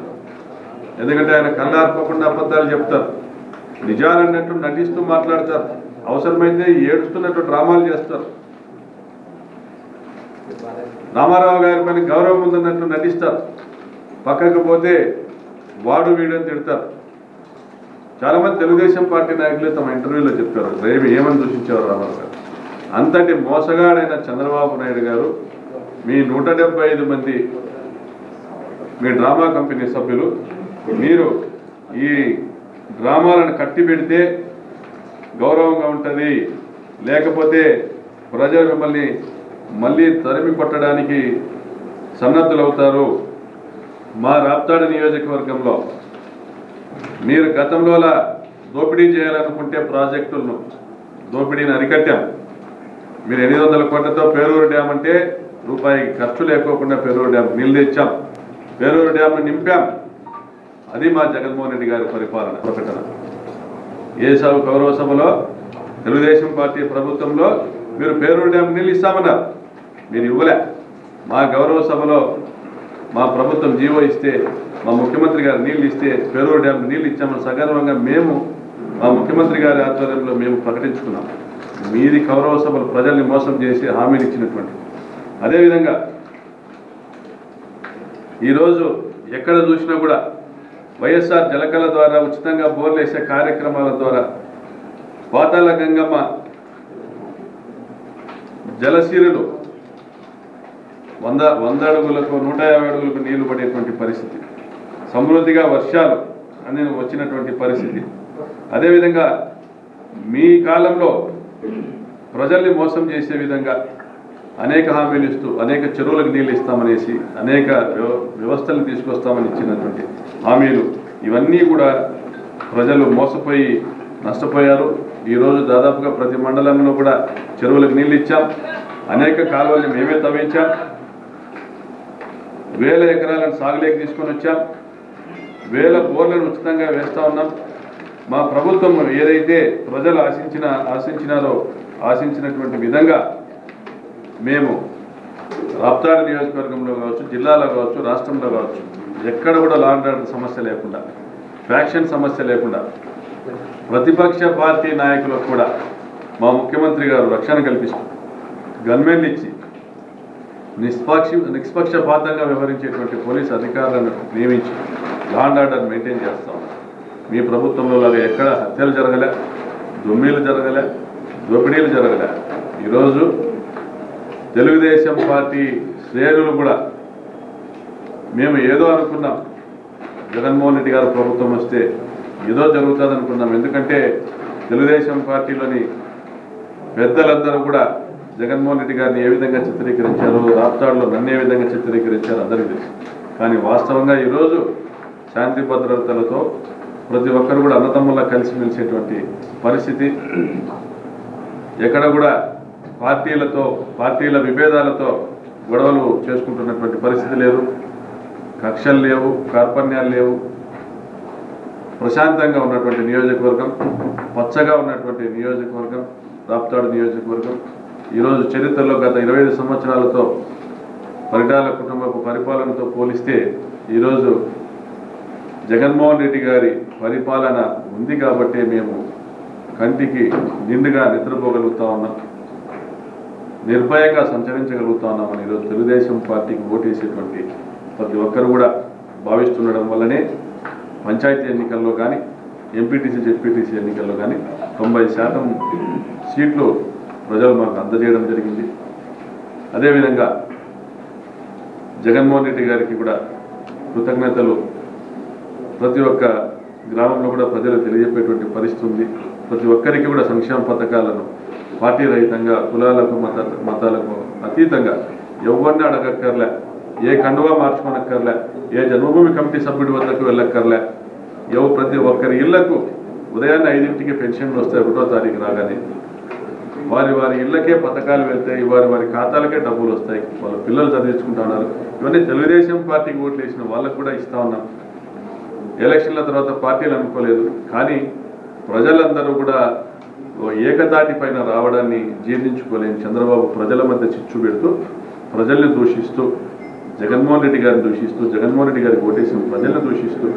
ఎందుకంటే ఆయన కళ్ళార్పకుండా అబద్ధాలు చెప్తారు, నిజాలన్నట్టు నటిస్తూ మాట్లాడతారు, అవసరమైతే ఏడుస్తున్నట్టు డ్రామాలు చేస్తారు, రామారావు గారి పైన గౌరవం ఉందన్నట్టు నటిస్తారు, పక్కకు పోతే వాడు వీడని తిడతారు. చాలామంది తెలుగుదేశం పార్టీ నాయకులు తమ ఇంటర్వ్యూలో చెప్పారు రేపు ఏమని దూషించేవారు రామారావు గారు. అంతటి మోసగాడైన చంద్రబాబు నాయుడు గారు మీ 175 మంది మీ డ్రామా కంపెనీ సభ్యులు మీరు ఈ డ్రామాలను కట్టిపెడితే గౌరవంగా ఉంటుంది, లేకపోతే ప్రజలు మిమ్మల్ని మళ్ళీ తరిమి కొట్టడానికి సన్నద్ధులవుతారు. మా రాప్తాడు నియోజకవర్గంలో మీరు గతంలోలా దోపిడీ చేయాలనుకుంటే ప్రాజెక్టులను దోపిడీని అరికట్టాం. మీరు 800 కోట్లతో పేరూరు డ్యామ్ అంటే రూపాయి ఖర్చు లేకోకుండా పేరూరు డ్యామ్ నీళ్ళు తెచ్చాం, పేరూరు డ్యామ్ను నింపాం. అది మా జగన్మోహన్ రెడ్డి గారి పరిపాలన ప్రకటన. ఏ గౌరవ సభలో తెలుగుదేశం పార్టీ ప్రభుత్వంలో మీరు పేరూరు డ్యామ్ నీళ్ళు ఇస్తామన్నారు, మీరు ఇవ్వలే. మా గౌరవ సభలో మా ప్రభుత్వం జీవో ఇస్తే, మా ముఖ్యమంత్రి గారు నీళ్ళు ఇస్తే పేరూరు డ్యామ్ నీళ్ళు ఇచ్చామని సగర్వంగా మేము మా ముఖ్యమంత్రి గారి ఆధ్వర్యంలో మేము ప్రకటించుకున్నాం. మీది గౌరవ సభలు ప్రజల్ని మోసం చేసి హామీలు ఇచ్చినటువంటి. అదేవిధంగా ఈరోజు ఎక్కడ చూసినా కూడా వైఎస్ఆర్ జలకళ ద్వారా ఉచితంగా బోర్లు వేసే కార్యక్రమాల ద్వారా పాతాళ గంగమ్మ జలసీరులు 100 అడుగులకు 150 అడుగులకు నీళ్లు పడేటువంటి పరిస్థితి, సమృద్ధిగా వర్షాలు అనేది వచ్చినటువంటి పరిస్థితి. అదేవిధంగా మీ కాలంలో ప్రజల్ని మోసం చేసే విధంగా అనేక హామీలు ఇస్తూ అనేక చెరువులకు నీళ్ళు ఇస్తామనేసి అనేక వ్యవస్థలు తీసుకొస్తామని ఇచ్చినటువంటి హామీలు ఇవన్నీ కూడా ప్రజలు మోసపోయి నష్టపోయారు. ఈరోజు దాదాపుగా ప్రతి మండలంలో కూడా చెరువులకు నీళ్ళు ఇచ్చాం, అనేక కాలువల్ని మేమే తవ్వించాం, 1000 ఎకరాలను సాగులేకి తీసుకొని వచ్చాం, 1000 బోర్లను ఉచితంగా వేస్తూ ఉన్నాం. మా ప్రభుత్వం ఏదైతే ప్రజలు ఆశించినటువంటి విధంగా మేము రాప్తాడు నియోజకవర్గంలో కావచ్చు, జిల్లాలో కావచ్చు, రాష్ట్రంలో కావచ్చు ఎక్కడ కూడా లా అండ్ ఆర్డర్ సమస్య లేకుండా, ఫ్యాక్షన్ సమస్య లేకుండా ప్రతిపక్ష పార్టీ నాయకులకు కూడా మా ముఖ్యమంత్రి గారు రక్షణ కల్పిస్తూ గన్మెన్లు ఇచ్చి నిష్పక్షపాతంగా వ్యవహరించేటువంటి పోలీసు అధికారులను నియమించి లా అండ్ ఆర్డర్ మెయింటైన్ చేస్తాం. మీ ప్రభుత్వంలో లాగా ఎక్కడ హత్యలు జరగలే, దొమ్మిలు జరగలే, దోపిడీలు జరగలే. ఈరోజు తెలుగుదేశం పార్టీ శ్రేణులు కూడా మేము ఏదో అనుకున్నాం, జగన్మోహన్ రెడ్డి గారు ప్రభుత్వం వస్తే ఏదో జరుగుతుంది అనుకున్నాం. ఎందుకంటే తెలుగుదేశం పార్టీలోని పెద్దలందరూ కూడా జగన్మోహన్ రెడ్డి గారిని ఏ విధంగా చిత్రీకరించారో, రాప్తాడులో నన్ను ఏ విధంగా చిత్రీకరించారో అందరికీ తెలుసు. కానీ వాస్తవంగా ఈరోజు శాంతి భద్రతలతో ప్రతి ఒక్కరు కూడా అన్నదమ్ముల్లా కలిసిమెలిసేటువంటి పరిస్థితి, ఎక్కడ కూడా పార్టీల విభేదాలతో గొడవలు చేసుకుంటున్నటువంటి పరిస్థితి లేదు, కక్షలు లేవు, కార్పణ్యాలు లేవు. ప్రశాంతంగా ఉన్నటువంటి నియోజకవర్గం, పచ్చగా ఉన్నటువంటి నియోజకవర్గం రాప్తాడు నియోజకవర్గం. ఈరోజు చరిత్రలో గత 25 సంవత్సరాలతో పరిటాల కుటుంబపు పరిపాలనతో పోలిస్తే ఈరోజు జగన్మోహన్ రెడ్డి గారి పరిపాలన ఉంది కాబట్టి మేము కంటికి నిండుగా నిద్రపోగలుగుతా ఉన్నాం, నిర్భయంగా సంచరించగలుగుతా ఉన్నామని ఈరోజు తెలుగుదేశం పార్టీకి ఓటేసేటువంటి ప్రతి ఒక్కరు కూడా భావిస్తుండడం వల్లనే పంచాయతీ ఎన్నికల్లో కానీ, ఎంపీటీసీ జెడ్పీటీసీ ఎన్నికల్లో కానీ 90% సీట్లు ప్రజలు మాకు అందజేయడం జరిగింది. అదేవిధంగా జగన్మోహన్ రెడ్డి గారికి కూడా కృతజ్ఞతలు ప్రతి ఒక్క గ్రామంలో కూడా ప్రజలు తెలియజెప్పేటువంటి పరిస్థితి ఉంది. ప్రతి ఒక్కరికి కూడా సంక్షేమ పథకాలను పార్టీ రహితంగా, కులాలకు మతాలకు అతీతంగా ఎవరిని అడగక్కర్లే, ఏ కండువా మార్చుకోనక్కర్లే, ఏ జన్మభూమి కమిటీ సభ్యుడి వద్దకు వెళ్ళక్కర్లే. ప్రతి ఒక్కరి ఇళ్లకు ఉదయాన్నే 5ంటికి పెన్షన్లు వస్తాయి. 1వ తారీఖు రాగానే వారి ఇళ్లకే పథకాలు వెళ్తాయి, వారి ఖాతాలకే డబ్బులు వస్తాయి, వాళ్ళ పిల్లలు చదివించుకుంటున్నారు. ఇవన్నీ తెలుగుదేశం పార్టీకి ఓట్లు వేసిన వాళ్ళకు కూడా ఇస్తా ఉన్నాం. ఎలక్షన్ల తర్వాత పార్టీలు అనుకోలేదు, కానీ ప్రజలందరూ కూడా ఏకతాటి పైన రావడాన్ని జీర్ణించుకోలేని చంద్రబాబు ప్రజల మధ్య చిచ్చు పెడుతూ, ప్రజల్ని దూషిస్తూ, జగన్మోహన్ రెడ్డి గారిని దూషిస్తూ, జగన్మోహన్ రెడ్డి గారికి ఓటేసిన ప్రజల్ని దూషిస్తూ,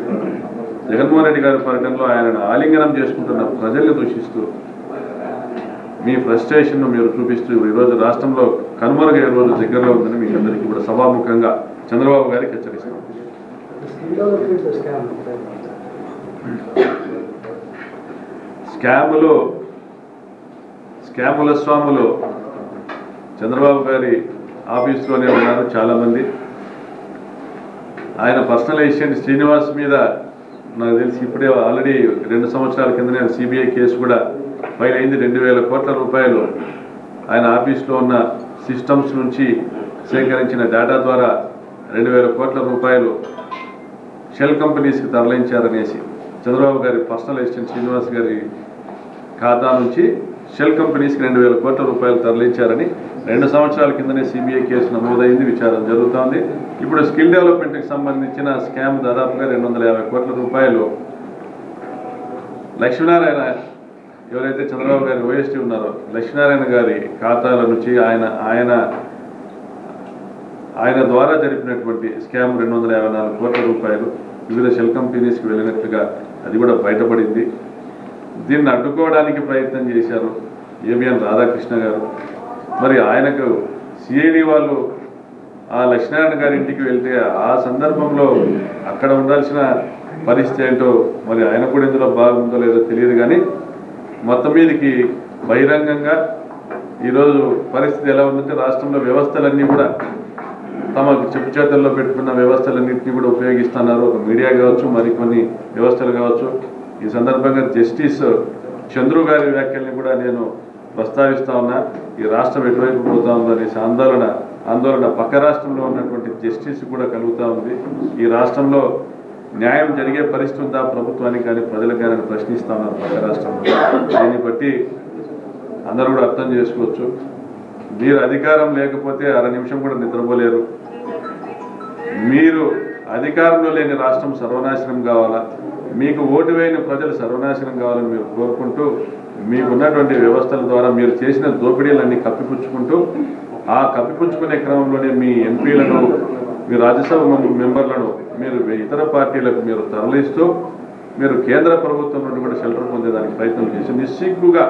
జగన్మోహన్ రెడ్డి గారి పర్యటనలో ఆయనను ఆలింగనం చేసుకుంటున్న ప్రజల్ని దూషిస్తూ, మీ ఫ్రస్ట్రేషన్ను మీరు చూపిస్తూ ఈరోజు రాష్ట్రంలో కనుమరుగయ్యే రోజు దగ్గరలో ఉందని మీకు అందరికీ కూడా సభాముఖంగా చంద్రబాబు గారికి హెచ్చరిస్తున్నాం. స్కాముల స్వాములు చంద్రబాబు గారి ఆఫీస్లోనే ఉన్నారు చాలామంది. ఆయన పర్సనల్ అసిస్టెంట్ శ్రీనివాస్ మీద నాకు తెలిసి ఇప్పుడే ఆల్రెడీ 2 సంవత్సరాల కిందనే సిబిఐ కేసు కూడా ఫైల్ అయింది. 2000 కోట్ల రూపాయలు ఆయన ఆఫీస్లో ఉన్న సిస్టమ్స్ నుంచి సేకరించిన డేటా ద్వారా 2000 కోట్ల రూపాయలు షెల్ కంపెనీస్కి తరలించారనేసి చంద్రబాబు గారి పర్సనల్ అసిస్టెంట్ శ్రీనివాస్ గారి ఖాతా నుంచి షెల్ కంపెనీస్కి 2000 కోట్ల రూపాయలు తరలించారని 2 సంవత్సరాల కిందనే సిబిఐ కేసు నమోదైంది, విచారణ జరుగుతోంది. ఇప్పుడు స్కిల్ డెవలప్మెంట్కి సంబంధించిన స్కామ్ దాదాపుగా 250 కోట్ల రూపాయలు లక్ష్మీనారాయణ ఎవరైతే చంద్రబాబు గారి ఓఎస్టీ ఉన్నారో లక్ష్మీనారాయణ గారి ఖాతాల నుంచి ఆయన ద్వారా జరిపినటువంటి స్కామ్ 254 కోట్ల రూపాయలు వివిధ షెల్ కంపెనీస్కి వెళ్ళినట్లుగా అది కూడా బయటపడింది. దీన్ని అడ్డుకోవడానికి ప్రయత్నం చేశారు ఏబిఎన్ రాధాకృష్ణ గారు. మరి ఆయనకు సిఐడి వాళ్ళు ఆ లక్ష్మీనారాయణ గారి ఇంటికి వెళ్తే ఆ సందర్భంలో అక్కడ ఉండాల్సిన పరిస్థితి ఏంటో మరి ఆయన కూడా ఇందులో బాగుందో లేదో తెలియదు. కానీ మొత్తం మీదకి బహిరంగంగా ఈరోజు పరిస్థితి ఎలా ఉందంటే రాష్ట్రంలో వ్యవస్థలన్నీ కూడా తమ చెప్పు చేతుల్లో పెట్టుకున్న వ్యవస్థలన్నింటినీ కూడా ఉపయోగిస్తున్నారు. ఒక మీడియా కావచ్చు, మరికొన్ని వ్యవస్థలు కావచ్చు. ఈ సందర్భంగా జస్టిస్ చంద్రు గారి వ్యాఖ్యల్ని కూడా నేను ప్రస్తావిస్తా ఉన్నా. ఈ రాష్ట్రం ఎటువైపు పోతా ఉందనేసి ఆందోళన పక్క రాష్ట్రంలో ఉన్నటువంటి జస్టిస్ కూడా కలుగుతూ ఉంది. ఈ రాష్ట్రంలో న్యాయం జరిగే పరిస్థితి ఉందా ప్రభుత్వానికి కానీ ప్రజలకు కానీ ప్రశ్నిస్తా ఉన్నారు పక్క రాష్ట్రంలో. దీన్ని బట్టి అందరూ కూడా అర్థం చేసుకోవచ్చు. మీరు అధికారం లేకపోతే అర నిమిషం కూడా నిద్రపోలేరు. మీరు అధికారంలో లేని రాష్ట్రం సర్వనాశనం కావాలా, మీకు ఓటు వేయని ప్రజలు సర్వనాశనం కావాలని మీరు కోరుకుంటూ మీకున్నటువంటి వ్యవస్థల ద్వారా మీరు చేసిన దోపిడీలన్నీ కప్పిపుచ్చుకుంటూ ఆ కప్పిపుచ్చుకునే క్రమంలోనే మీ ఎంపీలను, మీ రాజ్యసభ మెంబర్లను మీరు ఇతర పార్టీలకు మీరు తరలిస్తూ మీరు కేంద్ర ప్రభుత్వం నుండి కూడా షెల్టర్ పొందేదానికి ప్రయత్నం చేసి నిస్సిగ్గుగా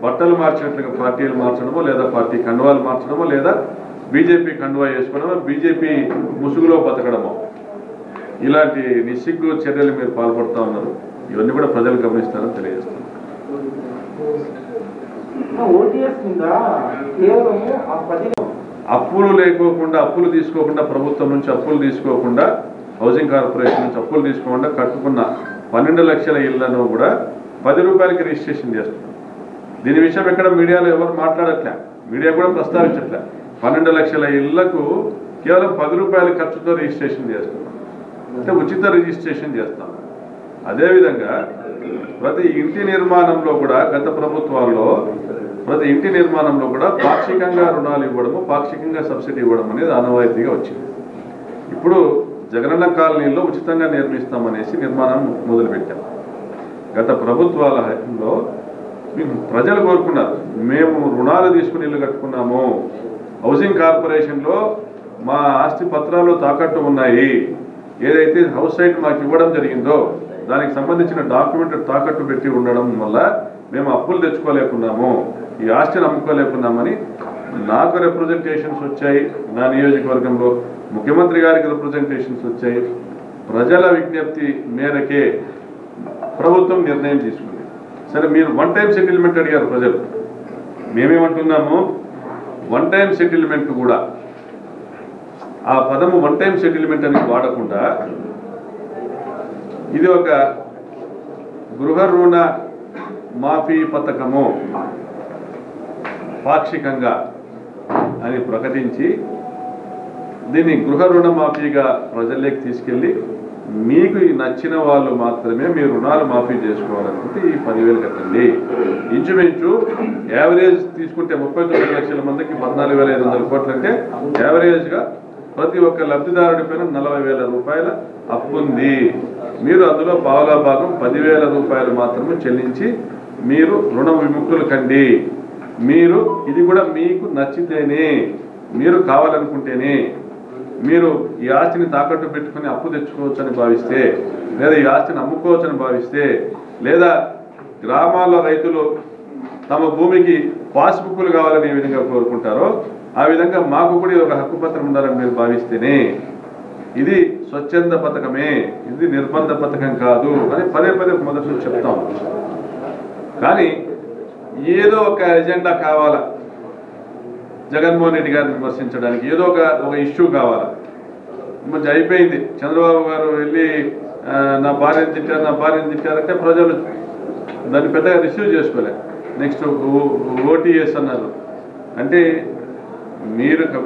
బట్టలు మార్చినట్లుగా పార్టీలు మార్చడమో లేదా పార్టీ కండువాలు మార్చడమో లేదా బీజేపీ కండువా వేసుకోవడమో బీజేపీ ముసుగులో బతకడమో ఇలాంటి నిస్సిగ్గు చర్యలు మీరు పాల్పడుతూ ఉన్నారు. ఇవన్నీ కూడా ప్రజలు గమనిస్తారని తెలియజేస్తున్నారు. అప్పులు లేకోకుండా, అప్పులు తీసుకోకుండా, ప్రభుత్వం నుంచి అప్పులు తీసుకోకుండా, హౌసింగ్ కార్పొరేషన్ నుంచి అప్పులు తీసుకోకుండా కట్టుకున్న 12 లక్షల ఇళ్లను కూడా 10 రూపాయలకి రిజిస్ట్రేషన్ చేస్తున్నారు. దీని విషయం ఎక్కడ మీడియాలో ఎవరు మాట్లాడట్లే, మీడియా కూడా ప్రస్తావించట్లే. 12 లక్షల ఇళ్లకు కేవలం 10 రూపాయల ఖర్చుతో రిజిస్ట్రేషన్ చేస్తున్నాం, అంటే ఉచిత రిజిస్ట్రేషన్ చేస్తాం. అదేవిధంగా ప్రతి ఇంటి నిర్మాణంలో కూడా గత ప్రభుత్వాల్లో ప్రతి ఇంటి నిర్మాణంలో కూడా పాక్షికంగా రుణాలు ఇవ్వడము, పాక్షికంగా సబ్సిడీ ఇవ్వడం అనేది ఆనవాయితీగా వచ్చింది. ఇప్పుడు జగనన్న కాలనీలో ఉచితంగా నిర్మిస్తామనేసి నిర్మాణం మొదలుపెట్టాం. గత ప్రభుత్వాల హయాంలో ప్రజలు కోరుకున్నారు, మేము రుణాలు తీసుకుని ఇల్లు కట్టుకున్నాము, హౌసింగ్ కార్పొరేషన్లో మా ఆస్తి పత్రాలు తాకట్టు ఉన్నాయి, ఏదైతే హౌస్ సైట్ మాకు ఇవ్వడం జరిగిందో దానికి సంబంధించిన డాక్యుమెంట్ తాకట్టు పెట్టి ఉండడం వల్ల మేము అప్పులు తెచ్చుకోలేకున్నాము, ఈ ఆస్తిని అమ్ముకోలేకున్నామని నాకు రిప్రజెంటేషన్స్ వచ్చాయి. నా నియోజకవర్గంలో ముఖ్యమంత్రి గారికి రిప్రజెంటేషన్స్ వచ్చాయి. ప్రజల విజ్ఞప్తి మేరకే ప్రభుత్వం నిర్ణయం తీసుకుంది. సరే, మీరు 1 టైం సెటిల్మెంట్ అడిగారు ప్రజలు. మేమేమంటున్నాము, 1 టైం సెటిల్మెంట్ కూడా ఆ పదము 1 టైం సెటిల్మెంట్ అని వాడకుండా ఇది ఒక గృహ రుణ మాఫీ పథకము పాక్షికంగా అని ప్రకటించి దీన్ని గృహ రుణ మాఫీగా ప్రజల్లోకి తీసుకెళ్ళి మీకు నచ్చిన వాళ్ళు మాత్రమే మీ రుణాలు మాఫీ చేసుకోవాలనుకుంటే ఈ 10,000 కట్టండి. ఇంచుమించు యావరేజ్ తీసుకుంటే 39 లక్షల మందికి 14,500 కోట్లు అంటే యావరేజ్గా ప్రతి ఒక్క లబ్ధిదారుడి పైన 40,000 రూపాయల అప్పు ఉంది. మీరు అందులో పావులా భాగం 10,000 రూపాయలు మాత్రమే చెల్లించి మీరు రుణ విముక్తులు కండి. మీరు ఇది కూడా మీకు నచ్చితేనే, మీరు కావాలనుకుంటేనే, మీరు ఈ ఆస్తిని తాకట్టు పెట్టుకుని అప్పు తెచ్చుకోవచ్చని భావిస్తే, లేదా ఈ ఆస్తిని అమ్ముకోవచ్చని భావిస్తే, లేదా గ్రామాల్లో రైతులు తమ భూమికి పాస్బుక్లు కావాలని ఏ విధంగా కోరుకుంటారో ఆ విధంగా మాకు కూడా ఒక హక్కు పత్రం ఉండాలని మీరు భావిస్తేనే ఇది స్వచ్ఛంద పథకమే, ఇది నిర్బంధ పథకం కాదు అని పదే మొదటి చెప్తాం. కానీ ఏదో ఒక ఎజెండా కావాలా, జగన్మోహన్ రెడ్డి గారిని విమర్శించడానికి ఏదో ఒక ఇష్యూ కావాలా. మంచి అయిపోయింది, చంద్రబాబు గారు వెళ్ళి నా భార్యను తిట్టారంటే ప్రజలు దాన్ని పెద్దగా రిసీవ్ చేసుకోలే. నెక్స్ట్ ఓటీఎస్ అన్నారు. అంటే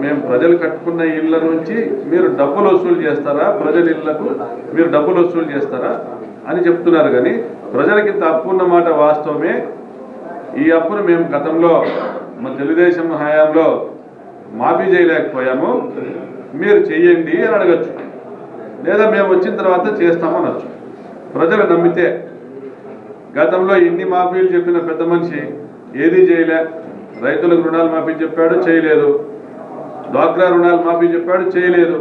మేము ప్రజలు కట్టుకున్న ఇళ్ల నుంచి మీరు డబ్బులు వసూలు చేస్తారా, ప్రజల ఇళ్లకు మీరు డబ్బులు వసూలు చేస్తారా అని చెప్తున్నారు. కానీ ప్రజలకి ఇంత అప్పు ఉన్నమాట వాస్తవమే. ఈ అప్పును మేము గతంలో మన తెలుగుదేశం హయాంలో మాఫీ చేయలేకపోయాము, మీరు చెయ్యండి అని అడగచ్చు, లేదా మేము వచ్చిన తర్వాత చేస్తామనొచ్చు. ప్రజలు నమ్మితే గతంలో ఇన్ని మాఫీలు చెప్పిన పెద్ద మనిషి ఏదీ చేయలే. రైతులకు రుణాలు మాఫీ చెప్పాడు, చేయలేదు. డ్వాక్రా రుణాలు మాఫీ చెప్పాడు, చేయలేదు.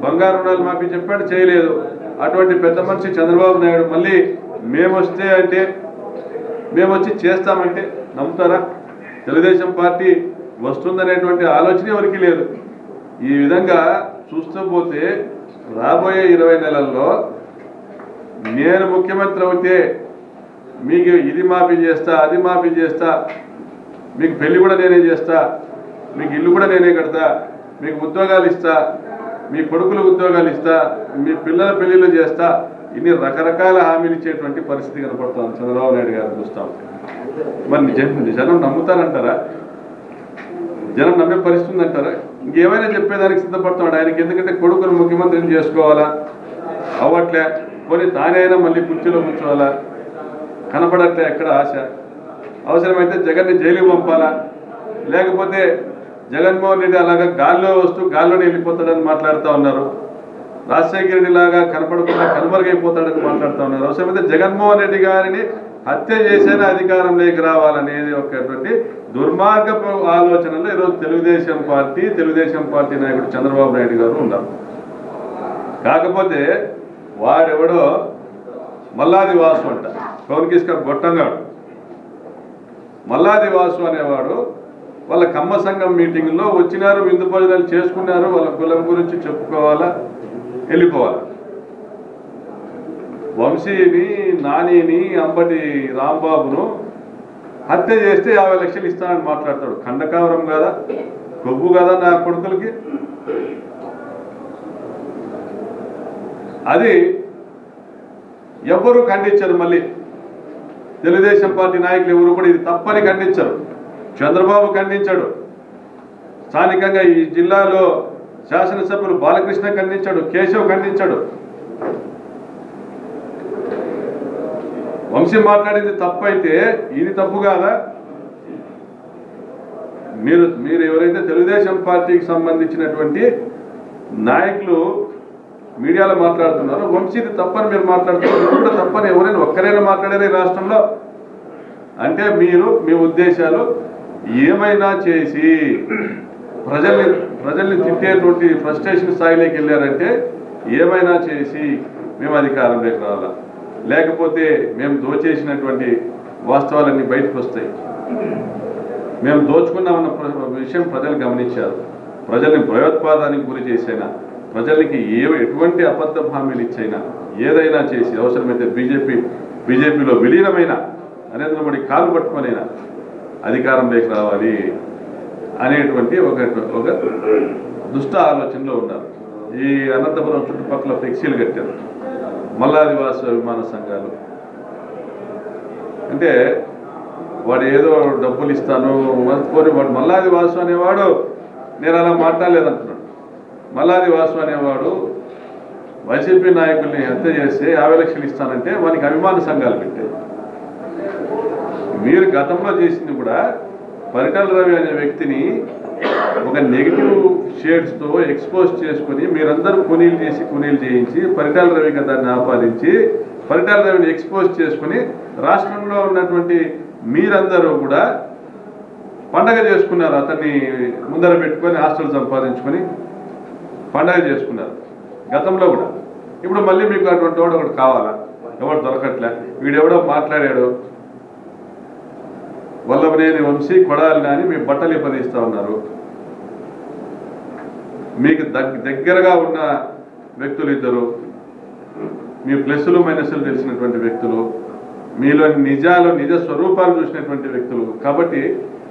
బంగారు రుణాలు మాఫీ చెప్పాడు, చేయలేదు. అటువంటి పెద్ద మనిషి చంద్రబాబు నాయుడు మళ్ళీ మేము వచ్చి చేస్తామంటే నమ్ముతారా? తెలుగుదేశం పార్టీ వస్తుందనేటువంటి ఆలోచన ఎవరికి లేదు. ఈ విధంగా చూస్తూ పోతే రాబోయే 20 నెలల్లో నేను ముఖ్యమంత్రి అవుతే మీకు ఇది మాఫీ చేస్తా, అది మాఫీ చేస్తా, మీకు పెళ్లి కూడా నేనే చేస్తా, మీకు ఇల్లు కూడా నేనే కడతా, మీకు ఉద్యోగాలు ఇస్తా, మీ కొడుకులకు ఉద్యోగాలు ఇస్తా, మీ పిల్లల పెళ్లిళ్ళు చేస్తా, ఇన్ని రకరకాల హామీలు ఇచ్చేటువంటి పరిస్థితి కనపడుతుంది చంద్రబాబు నాయుడు గారు చూస్తాం. మరి జనం నమ్ముతారంటారా? జనం నమ్మే పరిస్థితి అంటారా? ఇంకేమైనా చెప్పేదానికి సిద్ధపడుతున్నాడు ఆయనకి. ఎందుకంటే కొడుకును ముఖ్యమంత్రిని చేసుకోవాలా, అవ్వట్లే. కొని తానైనా మళ్ళీ కుర్చీలో కూర్చోవాలా, కనపడట్లే ఎక్కడ ఆశ. అవసరమైతే జగన్ని జైలుకి పంపాలా, లేకపోతే జగన్మోహన్ రెడ్డి అలాగా గాల్లో వస్తూ గాల్లోనే వెళ్ళిపోతాడని మాట్లాడుతూ ఉన్నారు. రాజశేఖర రెడ్డి లాగా కనపడకుండా కనుమరుగైపోతాడని మాట్లాడుతూ ఉన్నారు. అవసరమైతే జగన్మోహన్ రెడ్డి గారిని హత్య చేసేనే అధికారంలోకి రావాలనేది ఒకటువంటి దుర్మార్గపు ఆలోచనలో ఈరోజు తెలుగుదేశం పార్టీ నాయకుడు చంద్రబాబు నాయుడు గారు ఉన్నారు. కాకపోతే వాడెవడో మల్లాది వాసు అంట, పవన్కిస్క గొట్టంగాడు. మల్లాది వాసు అనేవాడు వాళ్ళ కమ్మ సంఘం మీటింగ్లో వచ్చినారు, విందు భోజనాలు చేసుకున్నారు, వాళ్ళ కులం గురించి చెప్పుకోవాలా, వెళ్ళిపోవాలా. వంశీని, నానిని, అంబటి రాంబాబును హత్య చేస్తే 50 లక్షలు ఇస్తానని మాట్లాడతాడు. ఖండకావరం కదా, కొవ్వు కదా నా కొడుకులకి. అది ఎవరు ఖండించరు. మళ్ళీ తెలుగుదేశం పార్టీ నాయకులు ఎవరు కూడా ఇది తప్పని ఖండించరు. చంద్రబాబు ఖండించాడు, స్థానికంగా ఈ జిల్లాలో శాసనసభ్యులు బాలకృష్ణ ఖండించాడు, కేశవ్ ఖండించాడు. వంశీ మాట్లాడింది తప్పు అయితే ఇది తప్పు కాదా? మీరు ఎవరైతే తెలుగుదేశం పార్టీకి సంబంధించినటువంటి నాయకులు మీడియాలో మాట్లాడుతున్నారో వంశీది తప్పని మీరు మాట్లాడుతున్నారు, కూడా తప్పని ఎవరైనా ఒక్కరైనా మాట్లాడారు ఈ రాష్ట్రంలో? అంటే మీరు మీ ఉద్దేశాలు ఏమైనా చేసి ప్రజల్ని తిట్టేటువంటి ఫ్రస్ట్రేషన్ స్థాయిలోకి వెళ్ళారంటే ఏమైనా చేసి మేము అధికారంలోకి రావాలా, లేకపోతే మేము దోచేసినటువంటి వాస్తవాలన్నీ బయటకు వస్తాయి. మేము దోచుకున్నామన్న విషయం ప్రజలు గమనించారు. ప్రజల్ని భయోత్పాదానికి గురి చేసైనా, ప్రజలకి ఎటువంటి అబద్ధ హామీలు ఇచ్చైనా, ఏదైనా చేసి అవసరమైతే బీజేపీలో విలీనమైన నరేంద్ర మోడీ కాలు పట్టుకొనైనా అధికారంలోకి రావాలి అనేటువంటి ఒక దుష్ట ఆలోచనలో ఉన్నారు. ఈ అనంతపురం చుట్టుపక్కల ఫ్లెక్సీలు కట్టారు మల్లాదివాస విమాన సంఘాలు. అంటే వాడు ఏదో డబ్బులు ఇస్తాను కోరి వాడు మల్లాది వాసు అనేవాడు నేను అలా మాట్లాడలేదంటున్నాడు. మల్లాది వాసు అనేవాడు వైసీపీ నాయకుల్ని హత్య చేస్తే 50 లక్షలు ఇస్తానంటే వానికి అభిమాన సంఘాలు పెట్టాయి. మీరు గతంలో చేసింది కూడా పరిటాల రవి అనే వ్యక్తిని ఒక నెగిటివ్ షేడ్స్తో ఎక్స్పోజ్ చేసుకుని మీరందరూ కూనీలు చేయించి పరిటాల రవి దాన్ని ఆపాదించి పరిటాల రవిని ఎక్స్పోజ్ చేసుకుని రాష్ట్రంలో ఉన్నటువంటి మీరందరూ కూడా పండగ చేసుకున్నారు. అతన్ని ముందర పెట్టుకొని హాస్టల్ సంపాదించుకొని పండగ చేసుకున్నారు గతంలో కూడా. ఇప్పుడు మళ్ళీ మీకు అటువంటి వాడు ఒకటి కావాలా? ఎవడు దొరకట్లే. వీడెవడో మాట్లాడాడు వల్లభనేని వంశీ కొడాలని అని మీ బట్టలు ఇప్పదీస్తూ ఉన్నారు. మీకు దగ్గరగా ఉన్న వ్యక్తులు ఇద్దరు, మీ ప్లస్లు మైనస్లు తెలిసినటువంటి వ్యక్తులు, మీలో నిజ స్వరూపాలు చూసినటువంటి వ్యక్తులు. కాబట్టి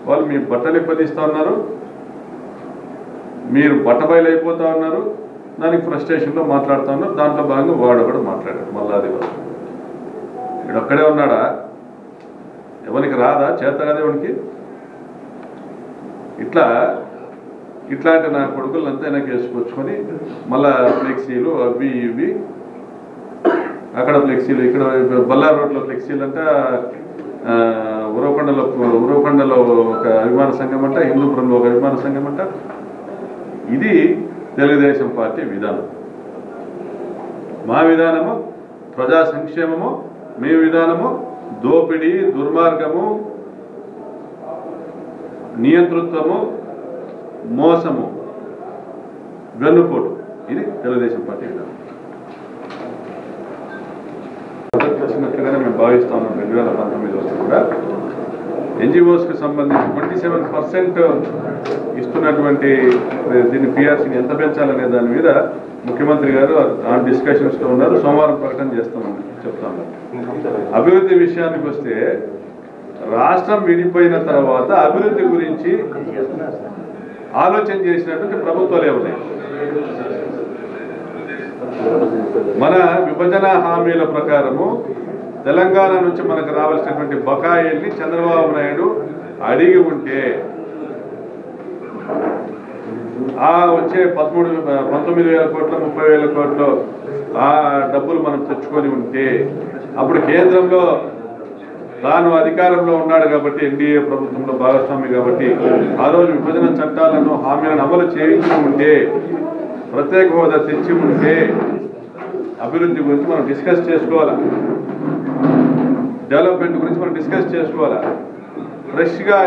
వాళ్ళు మీ బట్టలు ఇప్పదీస్తూ ఉన్నారు, మీరు బట్టబయలైపోతూ ఉన్నారు. దానికి ఫ్రస్ట్రేషన్లో మాట్లాడుతూ ఉన్నారు. దాంట్లో భాగంగా వాడు కూడా మాట్లాడాడు మల్లాది వాసు. వీడొక్కడే ఉన్నాడా? ఎవరికి రాదా? చేత కదా ఎవరికి? ఇట్లాంటి నా కొడుకులంతా వెనక్కి వేసుకొచ్చుకొని మళ్ళా ఫ్లెక్సీలు అవి ఇవి, అక్కడ ఫ్లెక్సీలు, ఇక్కడ బల్లార్ రోడ్లో ఫ్లెక్సీలు అంట, ఉరవకొండలో ఒక అభిమాన సంఘం అంట, హిందూపురంలో ఒక అభిమాన సంఘం అంట. ఇది తెలుగుదేశం పార్టీ విధానం. మా విధానము ప్రజా సంక్షేమము, మీ విధానము దోపిడీ, దుర్మార్గము, నియంతృత్వము, మోసము, వెన్నుపోటు. ఇది తెలుగుదేశం పార్టీ వచ్చినట్లుగానే మేము భావిస్తా ఉన్నాం. 2019 కూడా ఎన్జిఓస్కి సంబంధించి 27% ఇస్తున్నటువంటి దీన్ని పిఆర్సీని ఎంత పెంచాలనే దాని మీద ముఖ్యమంత్రి గారు ఆ డిస్కషన్స్లో ఉన్నారు. సోమవారం ప్రకటన చేస్తామని చెప్తా ఉన్నారు. అభివృద్ధి విషయానికి వస్తే రాష్ట్రం విడిపోయిన తర్వాత అభివృద్ధి గురించి ఆలోచన చేసినటువంటి ప్రభుత్వాలు ఉన్నాయి. మన విభజన హామీల ప్రకారము తెలంగాణ నుంచి మనకు రావాల్సినటువంటి బకాయిల్ని చంద్రబాబు నాయుడు అడిగి ఉంటే ఆ వచ్చే 19,000 కోట్లు 30,000 కోట్లు ఆ డబ్బులు మనం తెచ్చుకొని ఉంటే అప్పుడు కేంద్రంలో తాను అధికారంలో ఉన్నాడు కాబట్టి ఎన్డీఏ ప్రభుత్వంలో భాగస్వామి కాబట్టి ఆ రోజు విభజన చట్టాలను హామీలను అమలు చేయించి ఉంటే ప్రత్యేక హోదా తెచ్చి ఉంటే అభివృద్ధి గురించి మనం డిస్కస్ చేసుకోవాలా, డెవలప్మెంట్ గురించి మనం డిస్కస్ చేసుకోవాలా. ఫ్రెష్గా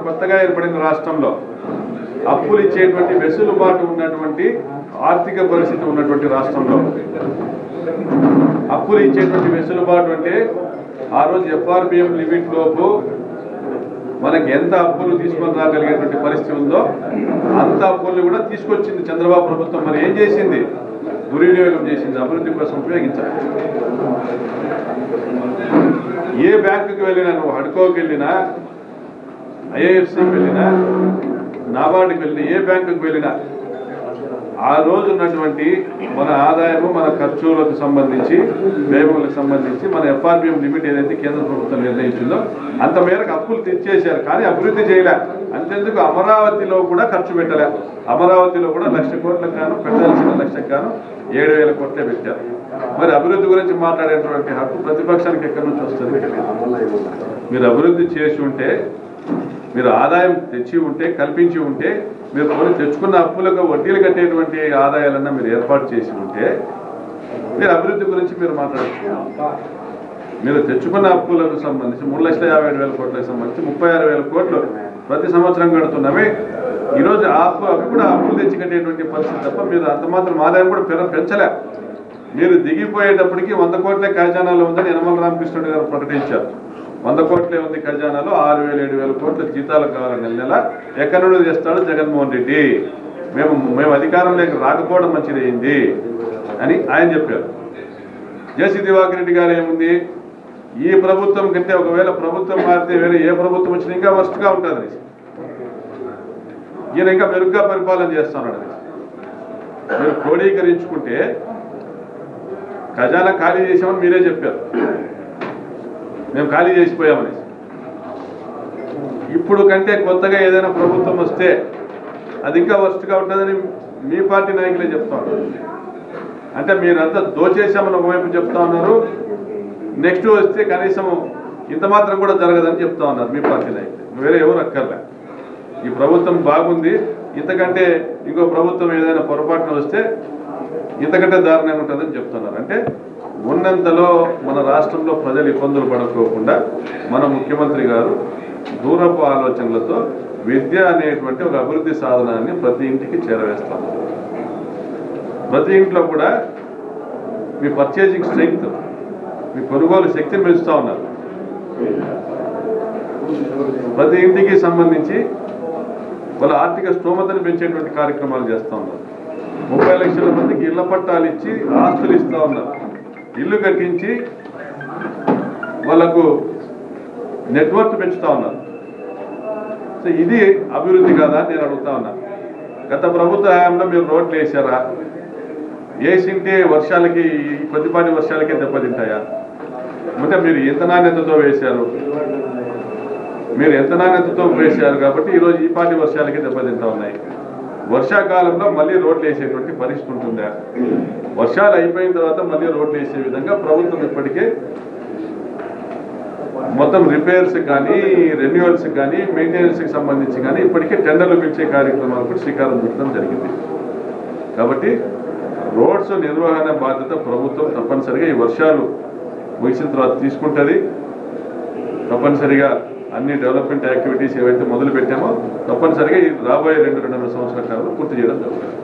కొత్తగా ఏర్పడిన రాష్ట్రంలో అప్పులు ఇచ్చేటువంటి వెసులుబాటు ఉన్నటువంటి ఆర్థిక పరిస్థితి ఉన్నటువంటి రాష్ట్రంలో అప్పులు ఇచ్చేటువంటి వెసులుబాటు అంటే ఆ రోజు ఎఫ్ఆర్బిఎం లిమిట్ లోపు మనకి ఎంత అప్పులు తీసుకొని రాగలిగేటువంటి పరిస్థితి ఉందో అంత అప్పుల్ని కూడా తీసుకొచ్చింది చంద్రబాబు ప్రభుత్వం. మరి ఏం చేసింది? దుర్వినియోగం చేసింది, అభివృద్ధి కోసం ఉపయోగించాలి. ఏ బ్యాంకుకి వెళ్ళినా, నువ్వు హడ్కోకి వెళ్ళినా, ఐఏఎఫ్సికి వెళ్ళినా, నాబార్డుకి వెళ్ళినా, ఏ బ్యాంకుకి వెళ్ళినా ఆ రోజు ఉన్నటువంటి మన ఆదాయము, మన ఖర్చులకు సంబంధించి, వ్యయములకు సంబంధించి మన ఎఫ్ఆర్బిఎం లిమిట్ ఏదైతే కేంద్ర ప్రభుత్వం నిర్ణయించిందో అంత మేరకు అప్పులు తెచ్చేశారు. కానీ అభివృద్ధి చేయలే. అంతెందుకు అమరావతిలో కూడా ఖర్చు పెట్టలే. అమరావతిలో కూడా 1,00,000 కోట్లకు గాను పెట్టాల్సిన 1,00,000 గాను 7,000 కోట్లే పెట్టారు. మరి అభివృద్ధి గురించి మాట్లాడేటువంటి హక్కు ప్రతిపక్షానికి ఎక్కడి నుంచి వస్తుంది? మీరు అభివృద్ధి చేసి ఉంటే, మీరు ఆదాయం తెచ్చి ఉంటే, కల్పించి ఉంటే, మీరు కొని తెచ్చుకున్న అప్పులకు వడ్డీలు కట్టేటువంటి ఆదాయాలన్నా మీరు ఏర్పాటు చేసి ఉంటే మీరు అభివృద్ధి గురించి మీరు మాట్లాడచ్చు. మీరు తెచ్చుకున్న అప్పులకు సంబంధించి 3,57,000 కోట్లకు సంబంధించి 36,000 కోట్లు ప్రతి సంవత్సరం కడుతున్నామే. ఈరోజు అవి కూడా అప్పులు తెచ్చి కట్టేటువంటి పరిస్థితి తప్ప మీరు అంత మాత్రం ఆదాయం కూడా పెంచలే. మీరు దిగిపోయేటప్పటికి 100 కోట్లే ఖజానాలో ఉందని యనమల రామకృష్ణుడు గారు ప్రకటించారు. 100 కోట్లే ఉంది ఖజానాలో, 6,000-7,000 కోట్ల జీతాలు కావాలి నెల. ఎక్కడి నుండి తెస్తాడు జగన్మోహన్ రెడ్డి? మేము అధికారంలోకి రాకపోవడం మంచిదైంది అని ఆయన చెప్పారు. జేసీ దివాకర్ రెడ్డి గారు ఏముంది, ఈ ప్రభుత్వం కంటే ఒకవేళ ప్రభుత్వం మారితే వేరే ఏ ప్రభుత్వం వచ్చినా ఇంకా వర్స్ట్గా ఉంటుంది, ఈయన ఇంకా మెరుగ్గా పరిపాలన చేస్తున్నాడు. మీరు క్రోడీకరించుకుంటే ఖజానా ఖాళీ చేసామని మీరే చెప్పారు, మేము ఖాళీ చేసిపోయామని. ఇప్పుడు కంటే కొత్తగా ఏదైనా ప్రభుత్వం వస్తే అది ఇంకా వర్స్ట్గా ఉంటుందని మీ పార్టీ నాయకులే చెప్తా ఉన్నారు. అంటే మీరంతా దోచేసామని ఒకవైపు చెప్తా ఉన్నారు, నెక్స్ట్ వస్తే కనీసం ఇంత మాత్రం కూడా జరగదని చెప్తా ఉన్నారు మీ పార్టీ నాయకులు. వేరే ఎవరు అక్కర్లే. ఈ ప్రభుత్వం బాగుంది, ఇంతకంటే ఇంకో ప్రభుత్వం ఏదైనా పొరపాటున వస్తే ఇంతకంటే దారుణంగా ఉంటుందని చెప్తున్నారు. అంటే ఉన్నంతలో మన రాష్ట్రంలో ప్రజలు ఇబ్బందులు పడుకోకుండా మన ముఖ్యమంత్రి గారు దూరపు ఆలోచనలతో విద్య అనేటువంటి ఒక అభివృద్ధి సాధనాన్ని ప్రతి ఇంటికి చేరవేస్తాం. ప్రతి ఇంట్లో కూడా మీ పర్చేజింగ్ స్ట్రెంగ్త్, మీ కొనుగోలు శక్తిని పెంచుతూ ఉన్నారు. ప్రతి ఇంటికి సంబంధించి వాళ్ళ ఆర్థిక స్తోమతను పెంచేటువంటి కార్యక్రమాలు చేస్తూ ఉన్నారు. 30 లక్షల మందికి ఇళ్ల పట్టాలు ఇచ్చి ఆస్తులు ఇస్తూ ఉన్నారు. ఇల్లు కట్టించి వాళ్ళకు నెట్వర్క్ పెంచుతూ ఉన్నారు. సో ఇది అభివృద్ధి కాదా నేను అడుగుతా ఉన్నా. గత ప్రభుత్వ హయాంలో మీరు రోడ్లు వేసారా? వేసింటే వర్షాలకి, కొద్దిపాటి వర్షాలకే దెబ్బతింటాయా? అంటే మీరు ఎంత నాణ్యతతో వేశారు, మీరు ఎంత నాణ్యతతో వేశారు కాబట్టి ఈరోజు ఈ పాటి వర్షాలకే దెబ్బతింటా ఉన్నాయి. వర్షాకాలంలో మళ్ళీ రోడ్లు వేసేటువంటి పరిస్థితి ఉంటుందా? వర్షాలు అయిపోయిన తర్వాత మళ్ళీ రోడ్లు వేసే విధంగా ప్రభుత్వం ఇప్పటికే మొత్తం రిపేర్స్ కానీ, రెన్యువల్స్ కానీ, మెయింటెనెన్స్కి సంబంధించి కానీ ఇప్పటికే టెండర్లు పిలిచే కార్యక్రమాలకు శ్రీకారం చుట్టడం జరిగింది. కాబట్టి రోడ్స్ నిర్వహణ బాధ్యత ప్రభుత్వం తప్పనిసరిగా ఈ వర్షాలు ముగిసిన తర్వాత తీసుకుంటుంది. తప్పనిసరిగా అన్ని డెవలప్మెంట్ యాక్టివిటీస్ ఏవైతే మొదలు పెట్టామో తప్పనిసరిగా ఈ రాబోయే 2-2.5 సంవత్సరాల కాలంలో పూర్తి చేయడం జరుగుతుంది.